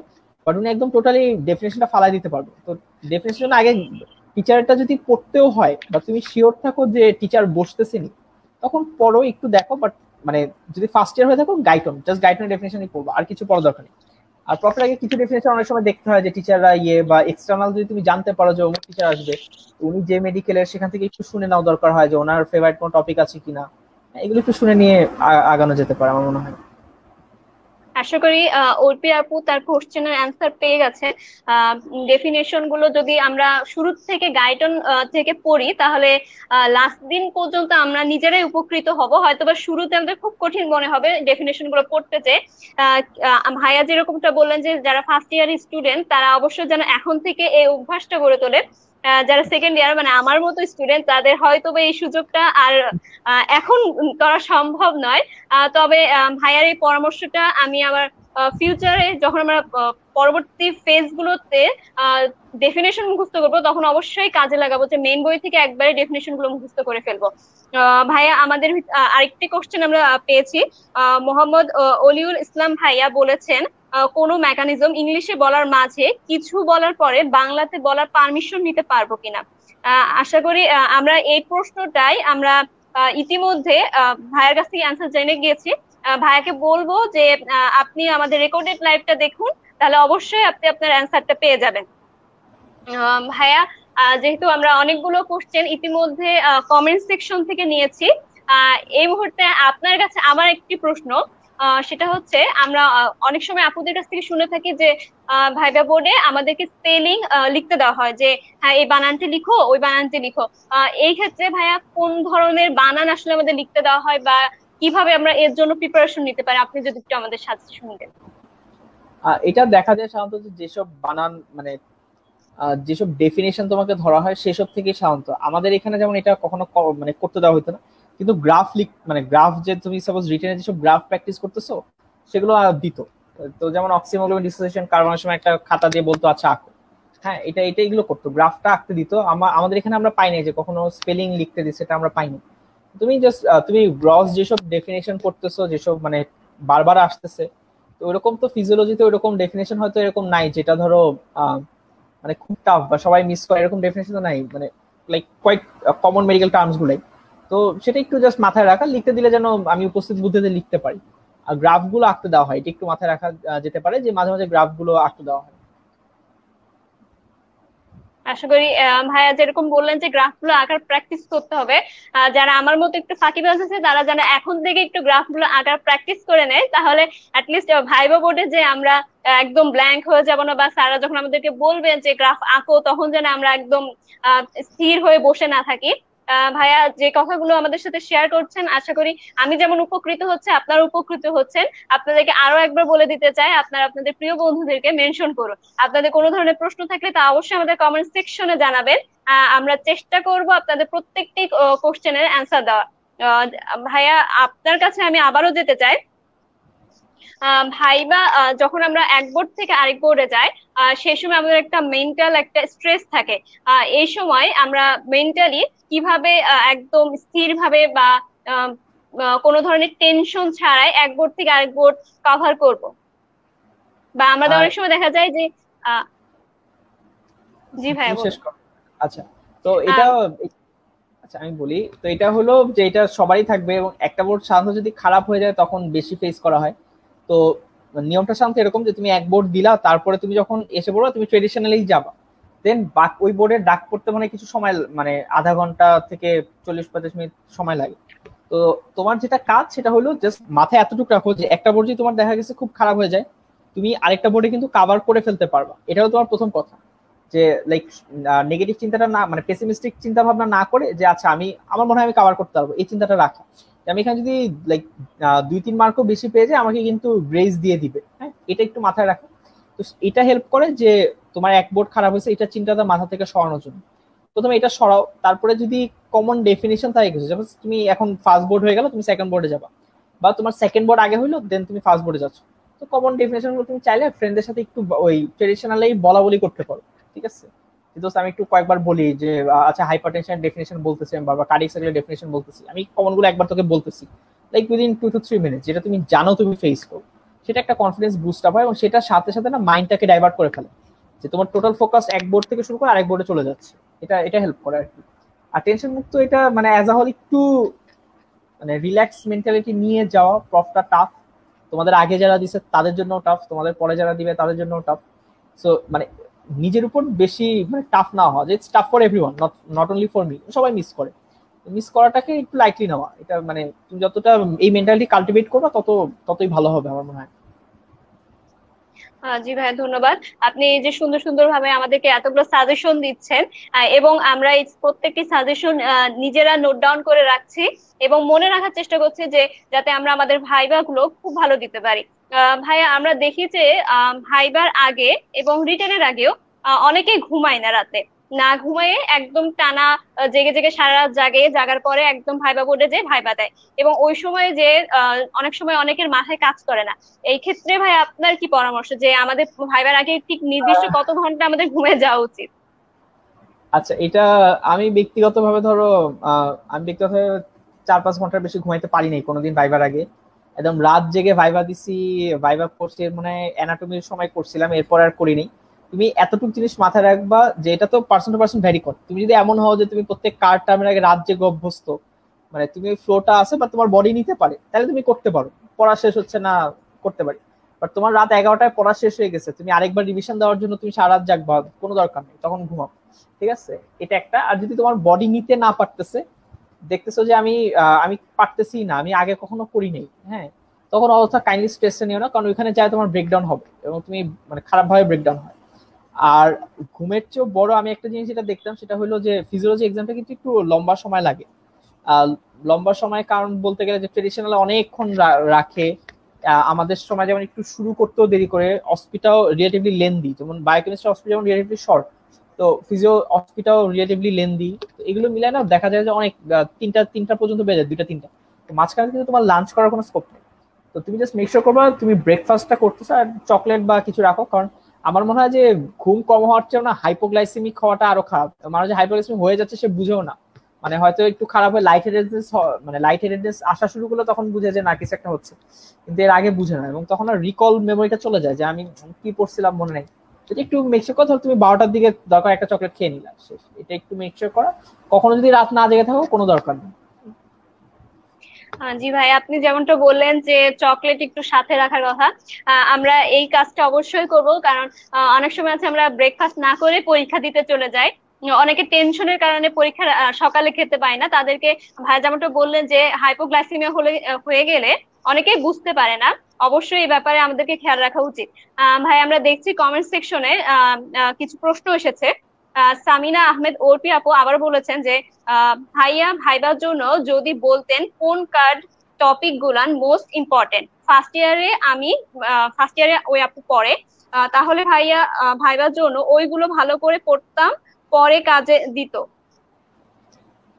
বাট উনি একদম টোটালি ডেফিনেশনটা ফালাই দিতে পারবে। তো ডেফিনেশন আগে টিচারটা যদি পড়তেও হয় বা তুমি শিওর থাকো যে টিচার বসতেছেনি, তখন পড়ো, একটু দেখো। বাট মানে যদি ফার্স্ট ইয়ার হয়ে থাকো, গাইটন জাস্ট গাইটনের ডেফিনেশনই পড়বো, আর কিছু পড়া দরকার নেই। আর প্রফের আগে কিছু ডেফিনেশন অনেক সময় দেখতে হয় যে টিচাররা ইয়ে বা এক্সটার্নাল যদি তুমি জানতে পারো যে অমুক টিচার আসবে, উনি যে মেডিকেলের, সেখান থেকে একটু শুনে নাও, দরকার হয় যে ওনার ফেভারিট কোনো টপিক আছে কিনা, এগুলো একটু শুনে নিয়ে আগানো যেতে পারে আমার মনে হয়। আশা করি অর্পি আপু তার কোশ্চেনের অ্যান্সার পেয়ে গেছে। ডেফিনেশন গুলো যদি আমরা শুরু থেকে গাইডন থেকে পড়ি, তাহলে লাস্ট দিন পর্যন্ত আমরা নিজেরাই উপকৃত হব। হয়তোবা শুরুতে আমাদের খুব কঠিন মনে হবে ডেফিনেশন গুলো পড়তে, যে ভাইয়া যেরকমটা বললেন যে যারা ফার্স্ট ইয়ার স্টুডেন্ট তারা অবশ্যই যেন এখন থেকে এই অভ্যাসটা গড়ে তোলে। যারা সেকেন্ড ইয়ার মানে আমার মতো স্টুডেন্ট, তাদের হয়তোবা এই সুযোগটা আর এখন করা সম্ভব নয়। তবে ভাইয়ার এই পরামর্শটা আমি আমার ফিউচারে যখন আমরা পরবর্তী ফেজ গুলোতে ডেফিনেশন মুখস্থ করবো, তখন অবশ্যই কাজে লাগাবো, যে মেইন বই থেকে একবারে ডেফিনেশন গুলো মুখস্থ করে ফেলবো। ভাইয়া আমাদের আরেকটি কোশ্চেন আমরা পেয়েছি। মোহাম্মদ অলিউল ইসলাম ভাইয়া বলেছেন, কোনো মেকানিজম ইংলিশে বলার মাঝে কিছু বলার পরে বাংলাতে বলার পারমিশন নিতে পারবো কিনা? আশা করি আমরা এই প্রশ্নটাই আমরা ইতিমধ্যে ভাইয়ার কাছ থেকে অ্যান্সার জেনে গিয়েছি। ভাইয়াকে বলবো যে আপনি আমাদের রেকর্ডেড লাইভটা দেখুন, তাহলে অবশ্যই আপনি আপনার অ্যান্সারটা পেয়ে যাবেন। ভাইয়া, যেহেতু আমরা অনেকগুলো কোশ্চেন ইতিমধ্যে কমেন্ট সেকশন থেকে নিয়েছি, এই মুহূর্তে আপনার কাছে আমার একটি প্রশ্ন। সেটা হচ্ছে, আমরা অনেক সময় আপুদের কাছ থেকে শুনে থাকি যে ভাইবা বোর্ডে আমাদেরকে স্পেলিং লিখতে দেওয়া হয়, যে হ্যাঁ এই বানানটি লিখো, ওই বানানটি লিখো। এই ক্ষেত্রে ভাইয়া কোন ধরনের বানান আসলে আমাদের লিখতে দেওয়া হয়, বা কিভাবে আমরা এর জন্য প্রিপারেশন নিতে পারি, আপনি যদি একটু আমাদের সাজেশন দেন। এটা দেখা যায় সাধারণত যেসব বানান মানে যেসব ডেফিনেশন তোমাকে ধরা হয় সেসব থেকে সাধারণত আমাদের এখানে যেমন এটা কখনো মানে করতে দেওয়া হতো না, কিন্তু গ্রাফ মানে গ্রাফ যে তুমি সাপোজ রিটেনে যেসব গ্রাফ প্র্যাকটিস করতেছো সেগুলো দিত। তো যেমন অক্সিমোগ্লোবিন ডিসোসিয়েশন কার্বনের সময় একটা খাতা দিয়ে বলতো আচ্ছা আঁকো, হ্যাঁ এটা এগুলো করতো, গ্রাফটা আঁকতে দিত। আমাদের এখানে আমরা পাইনি যে কখনো স্পেলিং লিখতে দিচ্ছে, এটা আমরা পাইনি। তুমি জাস্ট তুমি গ্রস যেসব ডেফিনেশন করতেছো, যেসব মানে বারবার আসতেছে, তো ওইরকম তো ফিজিওলজিতে ওইরকম ডেফিনেশন হয়তো এরকম নাই যেটা ধরো মানে খুব টাফ বা সবাই মিস করে, এরকম ডেফিনেশন তো নাই, মানে like quite common medical terms গুলাই। তো সেটা একটু জাস্ট মাথায় রাখা, লিখতে দিলে যেন আমি উপস্থিত বুদ্ধিতে লিখতে পারি। আর গ্রাফ গুলো আঁকতে দেওয়া হয়, এটা একটু মাথায় রাখা যেতে পারে যে মাঝে মাঝে গ্রাফ গুলো আঁকতে দেওয়া হয়। আশা করি ভাইয়া যেরকম বললেন যে গ্রাফ গুলো আঁকার প্র্যাকটিস করতে হবে, যারা আমার মতো একটু ফাঁকিবাজ আছে তারা যেন এখন থেকে একটু গ্রাফ গুলো আঁকার প্র্যাকটিস করে নেয়, তাহলে অ্যাটলিস্ট ভাইবা বোর্ডে যে আমরা একদম ব্ল্যাঙ্ক হয়ে যাব না, বা স্যাররা যখন আমাদেরকে বলবেন যে গ্রাফ আঁকো, তখন যেন আমরা একদম স্থির হয়ে বসে না থাকি। ভাইয়া যে কথাগুলো আমাদের সাথে শেয়ার করছেন, আশা করি আমি যেমন উপকৃত হচ্ছে, আপনারা উপকৃত হচ্ছেন। আপনাদেরকে আরো একবার বলে দিতে চাই, আপনারা আপনাদের প্রিয় বন্ধুদেরকে মেনশন করুন। আপনাদের কোনো ধরনের প্রশ্ন থাকলে তা অবশ্যই আমাদের কমেন্ট সেকশনে জানাবেন। আমরা চেষ্টা করব আপনাদের প্রত্যেকটি কোশ্চেনের অ্যান্সার দেওয়া। ভাইয়া, আপনার কাছে আমি আবারও যেতে চাই। ভাইবা যখন আমরা এক বোর্ড থেকে আরেক বোর্ডে যাই, সেই সময় আমাদের একটা মেন্টাল একটা স্ট্রেস থাকে। এই সময় আমরা মেন্টালি কিভাবে একদম স্থির ভাবে বা আহ, কোনো ধরনের টেনশন ছাড়াই এক বোর্ড থেকে আরেক বোর্ড কভার করব। বা আমাদের আর অনেক সময় দেখা যায় যে আহ, জি ভাইয়া তুমি শেষ বলুন। করো। আচ্ছা, তো এটা, আচ্ছা আমি বলি, তো এটা হলো যে এটা সবারই থাকবে, এবং একটা বোর্ড সাধারণত যদি খারাপ হয়ে যায় তখন বেশি ফেস করা হয়। তো নিয়মটা সাধারণত এরকম যে তুমি এক বোর্ড দিলা, তারপরে তুমি যখন এসে পড়ো তুমি ট্রেডিশনালি যাবা, দেন ওই বোর্ডের ডাক পড়তে মানে কিছু সময়, মানে আধা ঘন্টা থেকে 40-45 মিনিট সময় লাগে। তো তোমার যেটা কাজ সেটা হলো জাস্ট মাথায় এতটুকু রাখো যে একটা বোর্ড যদি তোমার দেখা গেছে খুব খারাপ হয়ে যায়, তুমি আরেকটা বোর্ডে কিন্তু কাভার করে ফেলতে পারবা। এটাও তোমার প্রথম কথা, যে লাইক নেগেটিভ চিন্তাটা না, মানে পেসিমিস্টিক চিন্তা ভাবনা না করে যে আচ্ছা আমি, আমার মনে হয় আমি কাভার করতে পারবো, এই চিন্তাটা রাখা। যে আমি এখানে যদি লাইক 2-3 মার্কও বেশি পেয়ে যাই আমাকে কিন্তু গ্রেস দিয়ে দিবে, হ্যাঁ, এটা একটু মাথায় রাখা। তো এটা হেল্প করে যে তোমার এক বোর্ড খারাপ হয়েছে এটা চিন্তাটা মাথা থেকে সরানোর জন্য। প্রথমে এটা সরাও, তারপরে যদি কমন ডেফিনিশন থাকে কিছু, যেমন তুমি এখন ফার্স্ট বোর্ড হয়ে গেল, তুমি সেকেন্ড বোর্ডে যাবা, বা তোমার সেকেন্ড বোর্ড আগে হইলো দেন তুমি ফার্স্ট বোর্ডে যাচ্ছ, তো কমন ডেফিনেশন গুলো তুমি চাইলে ফ্রেন্ডদের সাথে একটু ওই ট্রেডিশনালি বলা বলি করতে পারো, ঠিক আছে? কিন্তু আমি একটু কয়েকবার বলি যে আচ্ছা হাইপারটেনশন ডেফিনেশন বলতেছি আমি, বারবার কার্ডিয়াক সার্কিটের ডেফিনেশন বলতেছি আমি, কমন গুলো একবার তোকে বলতেছি, লাইক উইদিন 2 to 3 মিনিট, যেটা তুমি জানো তুমি ফেস করো, সেটা একটা কনফিডেন্স বুস্ট আপ হয়, এবং সেটার সাথে সাথে না মাইন্ডটাকে ডাইভার্ট করে ফেলে, যে তোমার টোটাল ফোকাস এক বোর্ড থেকে শুরু করে আরেক বোর্ডে চলে যাচ্ছে। এটা এটা হেল্প করে আর কি। আর টেনশন মুক্ত এটা মানে অ্যাজ আ হোল একটু মানে রিল্যাক্স মেন্টালিটি নিয়ে যাওয়া প্রফটা টাফ, তোমাদের আগে যারা দিছে তাদের জন্য টাফ, তোমাদের পরে যারা দিবে তাদের জন্য টাফ। সো মানে নিজের উপর বেশি মানে টাফ না হওয়া, যে it's tough for everyone, not only for me, সবাই মিস করে, মিস করাটাকে একটু লাইটলি নেওয়া, এটা মানে তুমি যতটা এই মেন্টালিটি কাল্টিভেট করবে ততই ভালো হবে আমার মনে হয়। জি ভাইয়া ধন্যবাদ। আপনি এই যে সুন্দর সুন্দর ভাবে আমাদেরকে এতগুলো সাজেশন দিচ্ছেন, এবং আমরা এই প্রত্যেকটি সাজেশন নিজেরা নোট ডাউন করে রাখছি এবং মনে রাখার চেষ্টা করছি যে যাতে আমরা আমাদের ভাইবা গুলো খুব ভালো দিতে পারি। ভাইয়া আমরা দেখি যে ভাইবার আগে এবং রিটেনের আগেও অনেকে ঘুমায় না রাতে, না ঘুমায়ে একদম টানা জেগে জেগে সারা রাত জাগে, জাগার পরে একদম ভাইবা বোর্ডে যে ভাইবা দেয়, এবং ওই সময় যে অনেক সময় অনেকের মাথায় কাজ করে না। এই ক্ষেত্রে ভাই আপনার কি পরামর্শ যে আমাদের ভাইবার আগে ঠিক নির্দিষ্ট কত ঘন্টা আমাদের ঘুমিয়ে যাওয়া উচিত? আচ্ছা, এটা আমি ব্যক্তিগতভাবে ধরো আমি ব্যক্তিগতভাবে 4-5 ঘন্টার বেশি ঘুমাইতে পারি নাই কোনোদিন ভাইবার আগে। একদম রাত জেগে ভাইবা দিছি, ভাইবা করছি মানে অ্যানাটমির সময় করছিলাম, এরপর আর করিনি। তুমি এতটুকু জিনিস মাথায় রাখবা যে এটা তো পার্সন টু পার্সন ভ্যারি করে, তুমি যদি এমন হও যে তুমি প্রত্যেক কার টার্মের আগে রাত জেগে অভ্যস্ত, মানে তুমি ওই ফ্লোটা আছে বা তোমার বডি নিতে পারে, তাহলে তুমি করতে পারো, পড়া শেষ হচ্ছে না করতে পারি। বাট তোমার রাত 11টায় পড়া শেষ হয়ে গেছে, তুমি আরেকবার রিভিশন দেওয়ার জন্য তুমি সারা রাত জাগবা, কোনো দরকার নেই, তখন ঘুমাও, ঠিক আছে? এটা একটা। আর যদি তোমার বডি নিতে না পারতেছে, দেখতেছো যে আমি পারতেছি না, আমি আগে কখনো করি নাই, হ্যাঁ, তখন অযথা কাইন্ডলি স্ট্রেসটা নিও না, কারণ ওইখানে যায় তোমার ব্রেকডাউন হবে এবং তুমি মানে খারাপ ভাবে ব্রেকডাউন হয়। আর ঘুমের চেয়েও বড় আমি একটা জিনিস যেটা দেখতাম সেটা হলো যে ফিজিওলজি এক্সামটা কিন্তু একটু লম্বা সময় লাগে। আহ, লম্বা সময় কারণ বলতে গেলে যে ট্রেডিশনাল অনেকক্ষণ রাখে, আমাদের সময় যেমন একটু শুরু করতেও দেরি করে, অস্পিটাও রিলেটিভলি লেন্দি, যেমন বায়োকেমিস্ট্রি অস্পিটা যেমন রিলেটিভলি শর্ট, তো ফিজিও অস্পিটাও রিলেটিভলি লেন্দি, তো এগুলো মিলায় না দেখা যায় যে অনেক তিনটা তিনটা পর্যন্ত বেজে যায়, 2টা 3টা, তো মাঝখানে কিন্তু তোমার লাঞ্চ করার কোনো স্কোপ নেই। তো তুমি জাস্ট মেক শিওর করবা তুমি ব্রেকফাস্টটা করতেছো, আর চকলেট বা কিছু রাখো, কারণ আমার মনে হয় যে ঘুম কম হওয়ার চেয়েও না হাইপোগ্লাইসেমিক হওয়াটা আরো খারাপ, মানুষ যে হাইপোগ্লাইসেমিক হয়ে যাচ্ছে সে বুঝেও না, মানে হয়তো একটু খারাপ হয়ে লাইট হেডেডনেস, মানে লাইট হেডেডনেস আসা শুরু করলে তখন বুঝে যে না কিছু একটা হচ্ছে, কিন্তু এর আগে বুঝে না, এবং তখন আর রিকল মেমোরিটা চলে যায় যে আমি কি পড়ছিলাম মনে নেই। যদি একটু মেকশিওর করো, তুমি 12টার দিকে দরকার একটা চকলেট খেয়ে নিলাম শেষ, এটা একটু মেকশিওর করা। কখনো যদি রাত না জেগে থাকো কোনো দরকার নেই। জি ভাই, আপনি যেমনটা বললেন যে চকলেট একটু সাথে রাখার কথা, আমরা এই কাজটা অবশ্যই করব, কারণ অনেক সময় আছে আমরা ব্রেকফাস্ট না করে পরীক্ষা দিতে চলে যাই। অনেকে টেনশনের কারণে পরীক্ষা সকালে খেতে পায় না, তাদেরকে ভাই যেমনটা বললেন যে হাইপোগ্লাইসিমিয়া হলে হয়ে গেলে অনেকেই বুঝতে পারে না। অবশ্যই এই ব্যাপারে আমাদেরকে খেয়াল রাখা উচিত। ভাই আমরা দেখছি কমেন্ট সেকশনে কিছু প্রশ্ন এসেছে। সামিনা আহমেদ ওরপি আপু আবার বলেছেন যে ভাইয়া ভাইবার জন্য যদি বলতেন কোন কার্ড টপিক গুলান মোস্ট ইম্পর্টেন্ট। ফার্স্ট ইয়ারে ওই আপু পড়ে, তাহলে ভাইয়া ভাইবার জন্য ওইগুলো ভালো করে পড়তাম, পরে কাজে দিত।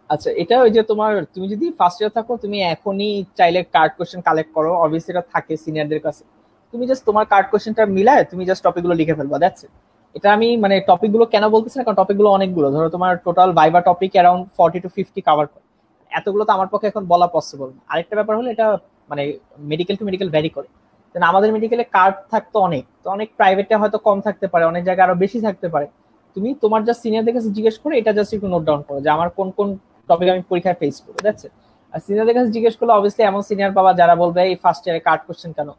আচ্ছা, এটা ওই যে তোমার, তুমি যদি ফার্স্ট ইয়ার থাকো তুমি এখনই চাইলে কার্ড কোশ্চেন কালেক্ট করো, অবভিয়াসলি এটা থাকে সিনিয়রদের কাছে, তুমি জাস্ট তোমার কার্ড কোশ্চেনটা মিলায় তুমি জাস্ট টপিক গুলো লিখে ফেলবা, দ্যাটস ইট। এটা আমি মানে টপিক গুলো কেন বলতেছি না, কারণ টপিক গুলো অনেকগুলো, ধরো তোমার total viva topic around 40 to 50 cover করে, এতগুলো তো আমার পক্ষে এখন বলা পসিবল না। আরেকটা ব্যাপার হলো এটা মানে মেডিকেল টু মেডিকেল ভ্যারি করে। আমাদের মেডিকেলে কার্ড থাকতো অনেক, তো অনেক প্রাইভেটে হয়তো কম থাকতে পারে, অনেক জায়গায় আরো বেশি থাকতে পারে। তুমি তোমার জাস্ট সিনিয়রদের কাছে জিজ্ঞেস করে এটা জাস্ট একটু নোট ডাউন করো যে আমার কোন কোন টপিক আমি পরীক্ষায় ফেস করবো, যাচ্ছে। আর সিনিয়রদের কাছে জিজ্ঞেস করলে অবভিয়াসলি এমন সিনিয়র পাবা যারা বলবে এই ফার্স্ট ইয়ারে কার্ড কোশ্চেন কেন,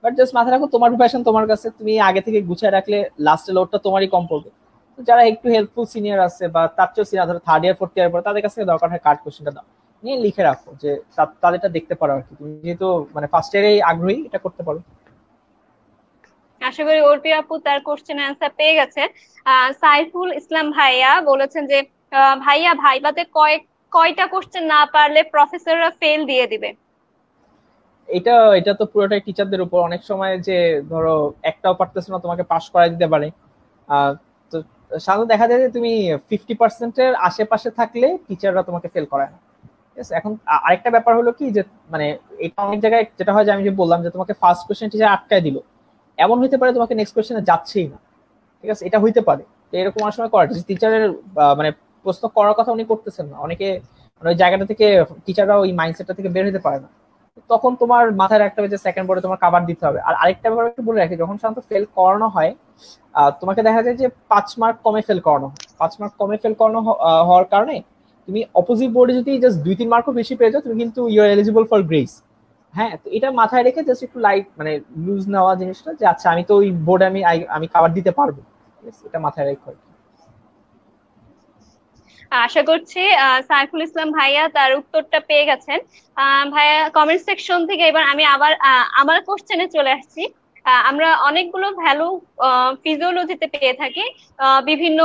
বাট জাস্ট মাথায় রাখো তোমার প্রিপারেশন তোমার কাছে, তুমি আগে থেকে গুছিয়ে রাখলে লাস্টে লোডটা তোমারই কম পড়বে। তো যারা একটু হেল্পফুল সিনিয়র আছে বা তার চেয়েও সিনিয়র, ধরো থার্ড ইয়ার ফোর্থ ইয়ার পরে, তাদের কাছে দরকার হয় কার্ড কোশ্চেনটা দাও, নিয়ে লিখে রাখো যে তাদেরটা দেখতে পারো আর কি। তুমি যেহেতু মানে ফার্স্ট ইয়ারে আগ্রহী, এটা করতে পারো। আশা করি অর্পি আপু তার কোশ্চেন অ্যান্সার পেয়ে গেছে। সাইফুল ইসলাম ভাইয়া বলেছেন যে ভাইয়া ভাইবাতে কয়টা কোশ্চেন না পারলে প্রফেসররা ফেল দিয়ে দিবে? এটা এটা তো পুরোটাই টিচারদের উপর। অনেক সময় যে ধরো একটাও পারতেছো না, তোমাকে পাস করাই দিতে পারে। তো সাধারণত দেখা যায় যে তুমি 50%-এর আশেপাশে থাকলে টিচাররা তোমাকে ফেল করায় না। ঠিক আছে, এখন আরেকটা ব্যাপার হলো কি যে মানে এটা অনেক জায়গায় যেটা হয় যে আমি যে বললাম যে তোমাকে ফার্স্ট কোশ্চেন টিচার আটকায় দিল, এমন হইতে পারে তোমাকে নেক্সট কোশ্চেনে যাচ্ছেই না। ঠিক আছে, এটা হইতে পারে। তো এরকম অনেক সময় করে টিচারের মানে প্রশ্ন করার কথা উনি করতেছেন না, অনেকে মানে ওই জায়গাটা থেকে টিচাররা ওই মাইন্ডসেটটা থেকে বের হতে পারে না। তখন তোমার মাথায় রাখতে হবে যে সেকেন্ড বোর্ডে তোমার কাভার দিতে হবে। আর আরেকটা ব্যাপার একটু বলে রাখি, যখন সাধারণত ফেল করানো হয় তোমাকে দেখা যায় যে 5 মার্ক কমে ফেল করানো হয়। 5 মার্ক কমে ফেল করানো হওয়ার কারণে তুমি অপোজিট বোর্ডে যদি জাস্ট 2-3 মার্কও বেশি পেয়ে যাও, তুমি কিন্তু you are eligible for grace. হ্যাঁ, তো এটা মাথায় রেখে জাস্ট একটু লাইট মানে লুজ নেওয়া জিনিসটা, যে আচ্ছা আমি তো ওই বোর্ডে আমি কাভার দিতে পারবো। এটা মাথায় রেখে। আশা করছি সাইফুল ইসলাম ভাইয়া তার উত্তরটা পেয়ে গেছেন। ভাইয়া কমেন্ট সেকশন থেকে এবার আমি আবার আমার কোশ্চেনে চলে আসছি। আমরা অনেকগুলো ভ্যালু ফিজিওলজিতে পেয়ে থাকি, বিভিন্ন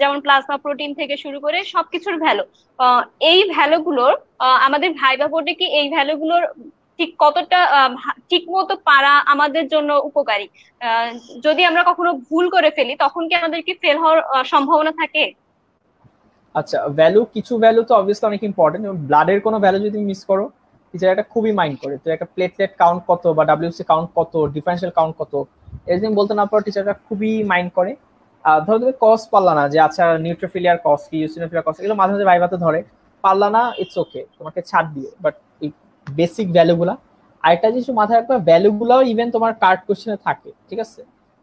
যেমন প্লাজমা প্রোটিন থেকে শুরু করে সবকিছুর ভ্যালু। এই ভ্যালুগুলোর আমাদের ভাইবা বোর্ডে কি এই ভ্যালুগুলোর ঠিক কতটা ঠিক মতো পারা আমাদের জন্য উপকারী? আহ, যদি আমরা কখনো ভুল করে ফেলি তখন কি আমাদের কি ফেল হওয়ার সম্ভাবনা থাকে? আচ্ছা, ভ্যালু কিছু ভ্যালু তো অবভিয়াসলি অনেক ইম্পর্টেন্ট। ব্লাডের কোনো ভ্যালু যদি মিস করো, টিচার এটা খুবই মাইন্ড করে। তো একটা প্লেটলেট কাউন্ট কত বা ডাব্লিউসি কাউন্ট কত, ডিফারেন্সিয়াল কাউন্ট কত, এই যদি বলতে না পারো টিচাররা খুবই মাইন্ড করে। ধরো তুমি কস পারলা না, যে আচ্ছা নিউট্রোফিলিয়ার কস কি, ইউসিনোফিলিয়ার কস, এগুলো মাঝে মাঝে ভাইভাতে ধরে, পারলা না, ইটস ওকে, তোমাকে ছাড় দিও। বাট এই বেসিক ভ্যালুগুলা, আরেকটা জিনিস মাথায় রাখবে, ভ্যালুগুলাও ইভেন তোমার কার্ড কোশ্চেনে থাকে। ঠিক আছে,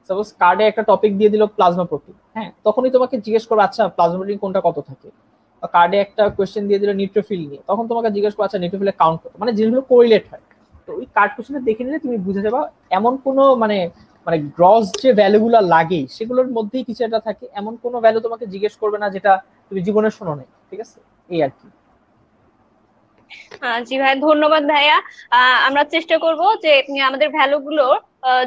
সাপোজ কার্ডে একটা টপিক দিয়ে দিল প্লাজমা প্রোটিন, হ্যাঁ, তখনই তোমাকে জিজ্ঞেস করবো আচ্ছা প্লাজমা প্রোটিন কোনটা কত থাকে। কার্ডে একটা কোয়েশ্চেন দিয়ে দিল নিউট্রোফিল নিয়ে, তখন তোমাকে জিজ্ঞেস করবো আচ্ছা নিউট্রোফিলের কাউন্ট কত, মানে জিনিসগুলো কোরিলেট হয়। তো ওই কার্ড কোয়েশ্চেনটা দেখে নিলে তুমি বুঝে যাবা এমন কোনো মানে মানে গ্রস যে ভ্যালুগুলো লাগে সেগুলোর মধ্যেই কিছু একটা থাকে, এমন কোনো ভ্যালু তোমাকে জিজ্ঞেস করবে না যেটা তুমি জীবনে শোনো নাই। ঠিক আছে, এই আর কি। জি ভাই, ধন্যবাদ ভাইয়া। আমরা চেষ্টা করব যে আমাদের ভ্যালু গুলো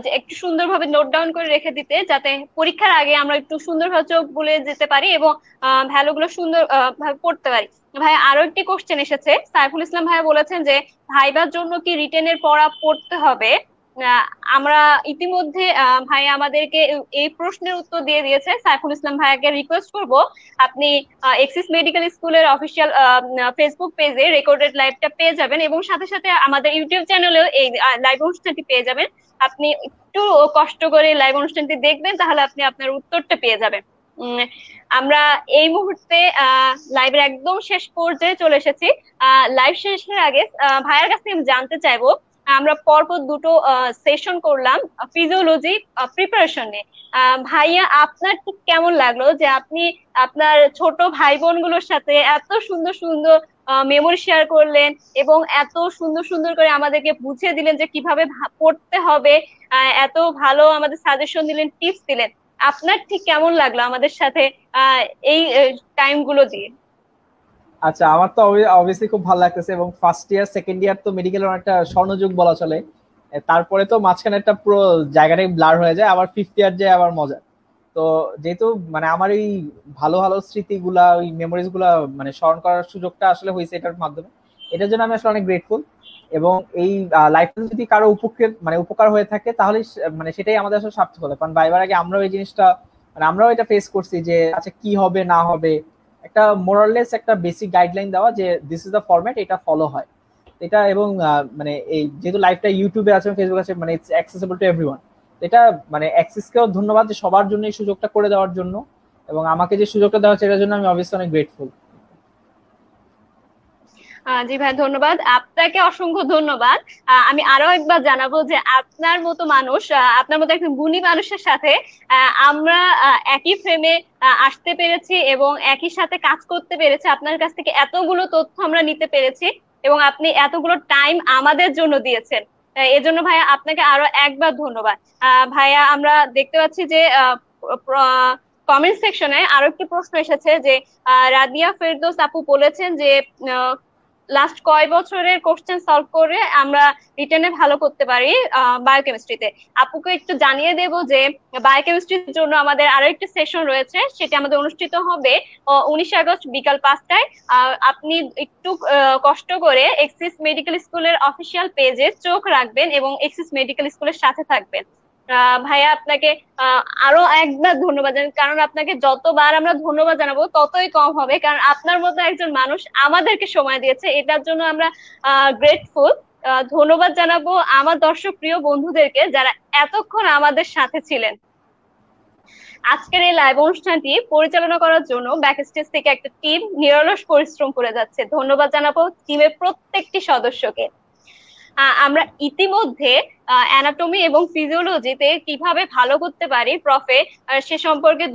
যে একটু সুন্দরভাবে নোট ডাউন করে রেখে দিতে, যাতে পরীক্ষার আগে আমরা একটু সুন্দরভাবে চোখ বুলে যেতে পারি এবং ভ্যালু গুলো সুন্দর ভাবে পড়তে পারি। ভাই আরো একটি কোশ্চেন এসেছে, সাইফুল ইসলাম ভাইয়া বলেছেন যে ভাইবার জন্য কি রিটেনের পড়া পড়তে হবে? আহ, আমরা ইতিমধ্যে ভাই আমাদেরকে এই প্রশ্নের উত্তর দিয়ে দিয়েছে। সাইফুল ইসলাম ভাইয়াকে রিকোয়েস্ট করব আপনি এক্সিস মেডিকেল স্কুলের অফিসিয়াল ফেসবুক পেজে রেকর্ডেড লাইভটা পেয়ে যাবেন এবং সাথে সাথে আমাদের ইউটিউব চ্যানেলেও এই লাইভ অনুষ্ঠানটি পেয়ে যাবেন। আপনি একটু কষ্ট করে লাইভ অনুষ্ঠানটি দেখবেন, তাহলে আপনি আপনার উত্তরটা পেয়ে যাবেন। আমরা এই মুহূর্তে লাইভের একদম শেষ পর্যায়ে চলে এসেছি। লাইভ শেষের আগে ভাইয়ার কাছে আমি জানতে চাইবো, আমরা পরপর দুটো সেশন করলাম ফিজিওলজি প্রিপারেশন নিয়ে। ভাইয়া আপনার ঠিক কেমন লাগলো যে আপনি আপনার ছোট ভাই বোন গুলোর সাথে এত সুন্দর সুন্দর মেমোরি শেয়ার করলেন এবং এত সুন্দর সুন্দর করে আমাদেরকে বুঝিয়ে দিলেন যে কিভাবে পড়তে হবে, এত ভালো আমাদের সাজেশন দিলেন, টিপস দিলেন। আপনার ঠিক কেমন লাগলো আমাদের সাথে আহ এই টাইম গুলো দিয়ে? আচ্ছা, আমার তো অবভিয়াসলি খুব ভালো লাগতেছে, এবং ফার্স্ট ইয়ার সেকেন্ড ইয়ার তো মেডিকেলের একটা স্বর্ণযুগ বলা চলে। তারপরে তো মাঝখানে একটা পুরো জায়গাটাই ব্লার হয়ে যায়, আবার ফিফথ ইয়ার যায় আবার মজা। তো যেহেতু মানে আমার এই ভালো ভালো স্মৃতিগুলা, ওই মেমোরিজ গুলা মানে স্মরণ করার সুযোগটা আসলে হয়েছে এটার মাধ্যমে, এটার জন্য আমি আসলে অনেক গ্রেটফুল। এবং এই লাইফে যদি কারো উপকার হয়ে থাকে, তাহলে মানে সেটাই আমাদের আসলে সার্থক হবে। কারণ ভাইবার আগে আমরাও এই জিনিসটা মানে আমরাও এটা ফেস করছি যে আচ্ছা কি হবে না হবে, একটা মোরাললেস একটা বেসিক গাইডলাইন দেওয়া যে দিস ইজ দ্য ফরম্যাট, এটা ফলো হয় এটা। এবং মানে এই যেহেতু লাইভটা ইউটিউবে আছে, ফেসবুক আছে, মানে ইটস অ্যাক্সেসিবল টু এভরিওয়ান। তো এটা মানে অ্যাক্সিসকেও ধন্যবাদ যে সবার জন্য এই সুযোগটা করে দেওয়ার জন্য, এবং আমাকে যে সুযোগটা দেওয়া হচ্ছে এটার জন্য আমি অবভিয়াসলি অনেক গ্রেটফুল। জি ভাই, ধন্যবাদ আপনাকে, অসংখ্য ধন্যবাদ। আমি আরো একবার জানাবো যে আপনার মতো মানুষ, আপনার মতো একজন গুণী মানুষের সাথে আমরা একই ফ্রেমে আসতে পেরেছি এবং একই সাথে কাজ করতে পেরেছি। আপনার কাছ থেকে এতগুলো তথ্য আমরা নিতে পেরেছি এবং আপনি এতগুলো টাইম আমাদের জন্য দিয়েছেন। এজন্য ভাইয়া আপনাকে আরো একবার ধন্যবাদ। ভাইয়া, আমরা দেখতে পাচ্ছি যে কমেন্ট সেকশনে আরো একটি প্রশ্ন এসেছে যে রাদিয়া ফেরদৌস আপু বলেছেন যে লাস্ট কয় বছরের কোশ্চেন সলভ করে আমরা রিটেনে ভালো করতে পারি বায়োকেমিস্ট্রিতে। আপুকে একটু জানিয়ে দেব যে বায়োকেমিস্ট্রির জন্য আমাদের আরো একটি সেশন রয়েছে, সেটা আমাদের অনুষ্ঠিত হবে 19 আগস্ট বিকাল 5টায়। আপনি একটু কষ্ট করে এক্সিস মেডিকেল স্কুলের অফিসিয়াল পেজে চোখ রাখবেন এবং এক্সিস মেডিকেল স্কুলের সাথে থাকবেন। ভাইয়া, আপনাকে আরো একবার ধন্যবাদ জানাই, কারণ আপনাকে যতবার আমরা ধন্যবাদ জানাবো ততই কম হবে, কারণ আপনার মতো একজন মানুষ আমাদেরকে সময় দিয়েছে, এটার জন্য আমরা গ্রেটফুল। ধন্যবাদ জানাবো আমার দর্শক প্রিয় বন্ধুদেরকে যারা এতক্ষণ আমাদের সাথে ছিলেন। আজকের এই লাইভ অনুষ্ঠানটি পরিচালনা করার জন্য ব্যাকস্টেজ থেকে একটা টিম নিরলস পরিশ্রম করে যাচ্ছে। ধন্যবাদ জানাবো টিমের প্রত্যেকটি সদস্যকে। আমরা ইতিমধ্যে অ্যানাটমি এবং ফিজিওলজিতে কিভাবে ভালো করতে পারি প্রফে সে সম্পর্কে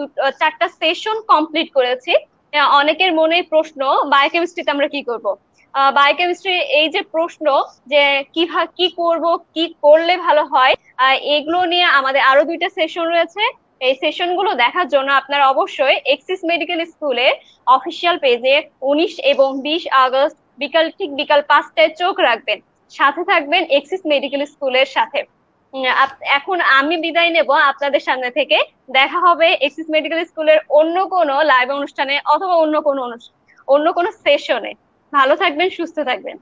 4টা সেশন কমপ্লিট করেছি। অনেকের মনে প্রশ্ন, বায়োকেমিস্ট্রিতে আমরা কি করব। বায়োকেমিস্ট্রি এই যে প্রশ্ন যে কি করব, কি করলে ভালো হয়, এগুলো নিয়ে আমাদের আরো 2টা সেশন রয়েছে। এই সেশন গুলো দেখার জন্য আপনারা অবশ্যই এক্সিস মেডিকেল স্কুলের অফিসিয়াল পেজে 19 এবং 20 আগস্ট বিকাল 5টায় চোখ রাখবেন, সাথে থাকবেন এক্সিস মেডিকেল স্কুলের সাথে। এখন আমি বিদায় নেব আপনাদের সামনে থেকে। দেখা হবে এক্সিস মেডিকেল স্কুলের অন্য কোনো লাইভ অনুষ্ঠানে অথবা অন্য কোনো সেশনে। ভালো থাকবেন, সুস্থ থাকবেন।